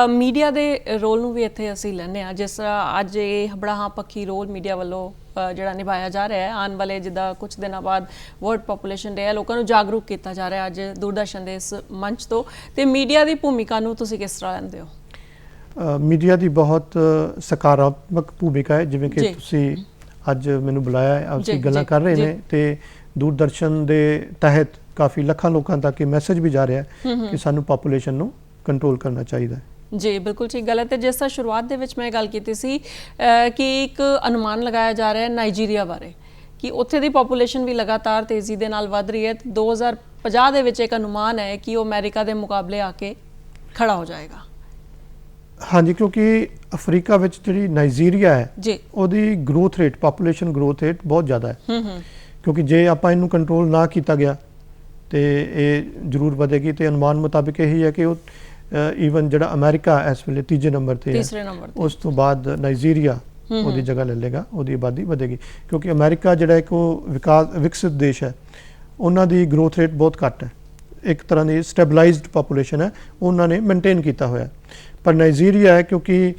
S1: ਮੀਡੀਆ ਦੇ ਰੋਲ ਨੂੰ ਵੀ ਇੱਥੇ ਅਸੀਂ ਲੈਂਦੇ ਹਾਂ। ਜਿਸ ਤਰ੍ਹਾਂ ਅੱਜ ਇਹ ਬੜਾ ਹਾਂ ਪੱਖੀ ਰੋਲ ਮੀਡੀਆ ਵੱਲੋਂ ਜਿਹੜਾ ਨਿਭਾਇਆ ਜਾ ਰਿਹਾ ਹੈ, ਆਉਣ ਵਾਲੇ ਜਿੱਦਾਂ ਕੁਝ ਦਿਨਾਂ ਬਾਅਦ ਵਰਲਡ ਪਾਪੂਲੇਸ਼ਨ ਡੇ ਹੈ, ਲੋਕਾਂ ਨੂੰ ਜਾਗਰੂਕ ਕੀਤਾ ਜਾ ਰਿਹਾ ਅੱਜ ਦੂਰਦਰਸ਼ਨ ਦੇ ਇਸ ਮੰਚ ਤੋਂ। ਤੇ ਮੀਡੀਆ ਦੀ ਭੂਮਿਕਾ ਨੂੰ ਤੁਸੀਂ ਕਿਸ ਤਰ੍ਹਾਂ ਲੈਂਦੇ ਹੋ?
S2: ਮੀਡੀਆ ਦੀ ਬਹੁਤ ਸਕਾਰਾਤਮਕ ਭੂਮਿਕਾ ਹੈ। ਜਿਵੇਂ ਕਿ ਤੁਸੀਂ ਅੱਜ ਮੈਨੂੰ ਬੁਲਾਇਆ ਹੈ, ਅਸੀਂ ਗੱਲਾਂ ਕਰ ਰਹੇ ਨੇ, ਤੇ ਦੂਰਦਰਸ਼ਨ ਦੇ ਤਹਿਤ ਕਾਫੀ ਲੱਖਾਂ ਲੋਕਾਂ ਤੱਕ ਇਹ ਮੈਸੇਜ ਵੀ ਜਾ ਰਿਹਾ ਹੈ ਕਿ ਸਾਨੂੰ ਪਾਪੂਲੇਸ਼ਨ ਨੂੰ ਕੰਟਰੋਲ ਕਰਨਾ ਚਾਹੀਦਾ ਹੈ।
S1: ਜੀ, ਬਿਲਕੁਲ ਠੀਕ ਗੱਲ ਹੈ। ਤੇ ਜਿਸ ਤਰ੍ਹਾਂ ਸ਼ੁਰੂਆਤ ਦੇ ਵਿੱਚ ਮੈਂ ਗੱਲ ਕੀਤੀ ਸੀ ਕਿ ਇੱਕ ਅਨੁਮਾਨ ਲਗਾਇਆ ਜਾ ਰਿਹਾ ਹੈ ਨਾਈਜੀਰੀਆ ਬਾਰੇ, ਕਿ ਉੱਥੇ ਦੀ ਪਾਪੂਲੇਸ਼ਨ ਵੀ ਲਗਾਤਾਰ ਤੇਜ਼ੀ ਦੇ ਨਾਲ ਵੱਧ ਰਹੀ ਹੈ। 2050 ਦੇ ਵਿੱਚ ਇੱਕ ਅਨੁਮਾਨ ਹੈ ਕਿ ਉਹ ਅਮਰੀਕਾ ਦੇ ਮੁਕਾਬਲੇ ਆ ਕੇ ਖੜਾ ਹੋ ਜਾਏਗਾ।
S2: ਹਾਂਜੀ, ਕਿਉਂਕਿ ਅਫਰੀਕਾ ਵਿੱਚ ਜਿਹੜੀ ਨਾਈਜੀਰੀਆ ਹੈ
S1: ਜੀ,
S2: ਉਹਦੀ growth rate, population growth rate ਬਹੁਤ ਜ਼ਿਆਦਾ ਹੈ। ਕਿਉਂਕਿ ਜੇ ਆਪਾਂ ਇਹਨੂੰ ਕੰਟਰੋਲ ਨਾ ਕੀਤਾ ਗਿਆ ਤੇ ਇਹ ਜ਼ਰੂਰ ਵਧੇਗੀ। ਤੇ ਅਨੁਮਾਨ ਮੁਤਾਬਿਕ ਇਹੀ ਹੈ ਕਿ ਉਹ ਈਵਨ ਜਿਹੜਾ ਅਮਰੀਕਾ ਇਸ ਵੇਲੇ ਤੀਸਰੇ ਨੰਬਰ ਤੇ ਹੈ, ਉਸ ਤੋਂ ਬਾਅਦ ਨਾਈਜੀਰੀਆ ਉਹਦੀ ਜਗ੍ਹਾ ਲੈ ਲੇਗਾ, ਉਹਦੀ ਆਬਾਦੀ ਵਧੇਗੀ। ਕਿਉਂਕਿ ਅਮਰੀਕਾ ਜਿਹੜਾ ਇੱਕ ਉਹ ਵਿਕਸਿਤ ਦੇਸ਼ ਹੈ, ਉਹਨਾਂ ਦੀ ਗਰੋਥ ਰੇਟ ਬਹੁਤ ਘੱਟ ਹੈ, ਇੱਕ ਤਰ੍ਹਾਂ ਦੀ ਸਟੈਬਲਾਈਜ਼ਡ ਪਾਪੂਲੇਸ਼ਨ ਹੈ, ਉਹਨਾਂ ਨੇ ਮੇਨਟੇਨ ਕੀਤਾ ਹੋਇਆ। ਪਰ ਨਾਈਜੀਰੀਆ ਹੈ, ਕਿਉਂਕਿ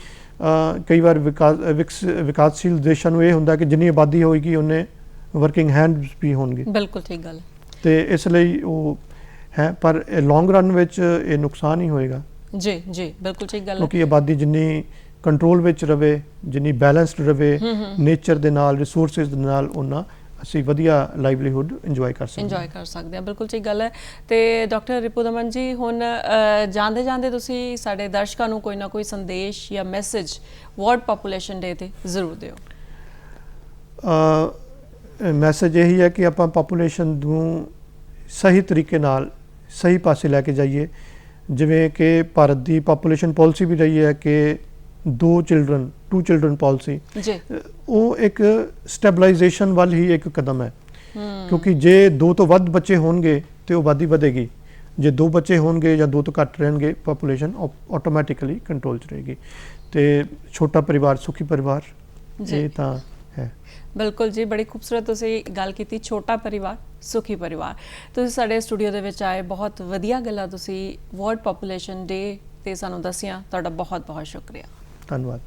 S2: ਕਈ ਵਾਰ ਵਿਕਾਸਸ਼ੀਲ ਦੇਸ਼ਾਂ ਨੂੰ ਇਹ ਹੁੰਦਾ ਕਿ ਜਿੰਨੀ ਆਬਾਦੀ ਹੋਏਗੀ ਉਹਨੇ ਵਰਕਿੰਗ ਹੈਂਡਸ ਵੀ ਹੋਣਗੇ।
S1: ਬਿਲਕੁਲ ਠੀਕ ਗੱਲ।
S2: ਤੇ ਇਸ ਲਈ ਉਹ ਹੈ, ਪਰ ਲੌਂਗ ਰਨ ਵਿੱਚ ਇਹ ਨੁਕਸਾਨ ਹੀ ਹੋਏਗਾ।
S1: ਜੀ ਜੀ, ਬਿਲਕੁਲ ਠੀਕ ਗੱਲ ਹੈ।
S2: ਕਿਉਂਕਿ ਆਬਾਦੀ ਜਿੰਨੀ ਕੰਟਰੋਲ ਵਿੱਚ ਰਵੇ, ਜਿੰਨੀ ਬੈਲੈਂਸਡ ਰਵੇ ਨੇਚਰ ਦੇ ਨਾਲ, ਰਿਸੋਰਸਿਸ ਦੇ ਨਾਲ, ਉਹਨਾਂ ਅਸੀਂ ਵਧੀਆ ਲਾਈਵਲੀਹੁੱਡ ਇੰਜੋਏ ਕਰ ਸਕਦੇ ਹਾਂ।
S1: ਬਿਲਕੁਲ ਠੀਕ ਗੱਲ ਹੈ। ਤੇ ਡਾਕਟਰ ਰਿਪੁਦਮਨ ਜੀ, ਹੁਣ ਜਾਂਦੇ ਜਾਂਦੇ ਤੁਸੀਂ ਸਾਡੇ ਦਰਸ਼ਕਾਂ ਨੂੰ ਕੋਈ ਨਾ ਕੋਈ ਸੰਦੇਸ਼ ਜਾਂ ਮੈਸੇਜ ਵਰਲਡ ਪਾਪੂਲੇਸ਼ਨ ਡੇ ਤੇ ਜ਼ਰੂਰ ਦਿਓ।
S2: ਮੈਸੇਜ ਇਹੀ ਹੈ ਕਿ ਆਪਾਂ ਪਾਪੂਲੇਸ਼ਨ ਨੂੰ ਸਹੀ ਤਰੀਕੇ ਨਾਲ ਸਹੀ ਪਾਸੇ ਲੈ ਕੇ ਜਾਈਏ। ਜਿਵੇਂ ਕਿ ਭਾਰਤ ਦੀ ਪਾਪੂਲੇਸ਼ਨ ਪਾਲਿਸੀ ਵੀ ਰਹੀ ਹੈ ਕਿ 2 ਚਿਲਡਰਨ ਪਾਲਿਸੀ, ਉਹ ਇੱਕ ਸਟੈਬਲਾਈਜੇਸ਼ਨ ਵੱਲ ਹੀ ਇੱਕ ਕਦਮ ਹੈ। ਕਿਉਂਕਿ ਜੇ 2 ਤੋਂ ਵੱਧ ਬੱਚੇ ਹੋਣਗੇ ਤੇ ਆਬਾਦੀ ਵਧੇਗੀ, ਜੇ 2 ਬੱਚੇ ਹੋਣਗੇ ਜਾਂ 2 ਤੋਂ ਘੱਟ ਰਹਿਣਗੇ, ਪਾਪੂਲੇਸ਼ਨ ਆਟੋਮੈਟਿਕਲੀ ਕੰਟਰੋਲ 'ਚ ਰਹੇਗੀ। ਤੇ ਛੋਟਾ ਪਰਿਵਾਰ ਸੁਖੀ ਪਰਿਵਾਰ, ਇਹ ਤਾਂ ਹੈ।
S1: ਬਿਲਕੁਲ ਜੀ, ਬੜੀ ਖੂਬਸੂਰਤ ਤੁਸੀਂ ਗੱਲ ਕੀਤੀ, ਛੋਟਾ ਪਰਿਵਾਰ ਸੁਖੀ ਪਰਿਵਾਰ। ਤੁਸੀਂ ਸਾਡੇ ਸਟੂਡੀਓ ਦੇ ਵਿੱਚ ਆਏ, ਬਹੁਤ ਵਧੀਆ ਗੱਲਾਂ ਤੁਸੀਂ ਵਰਲਡ ਪਾਪੂਲੇਸ਼ਨ ਡੇ ਤੇ ਸਾਨੂੰ ਦੱਸੀਆਂ। ਤੁਹਾਡਾ ਬਹੁਤ ਬਹੁਤ ਸ਼ੁਕਰੀਆ।
S2: ਧੰਨਵਾਦ।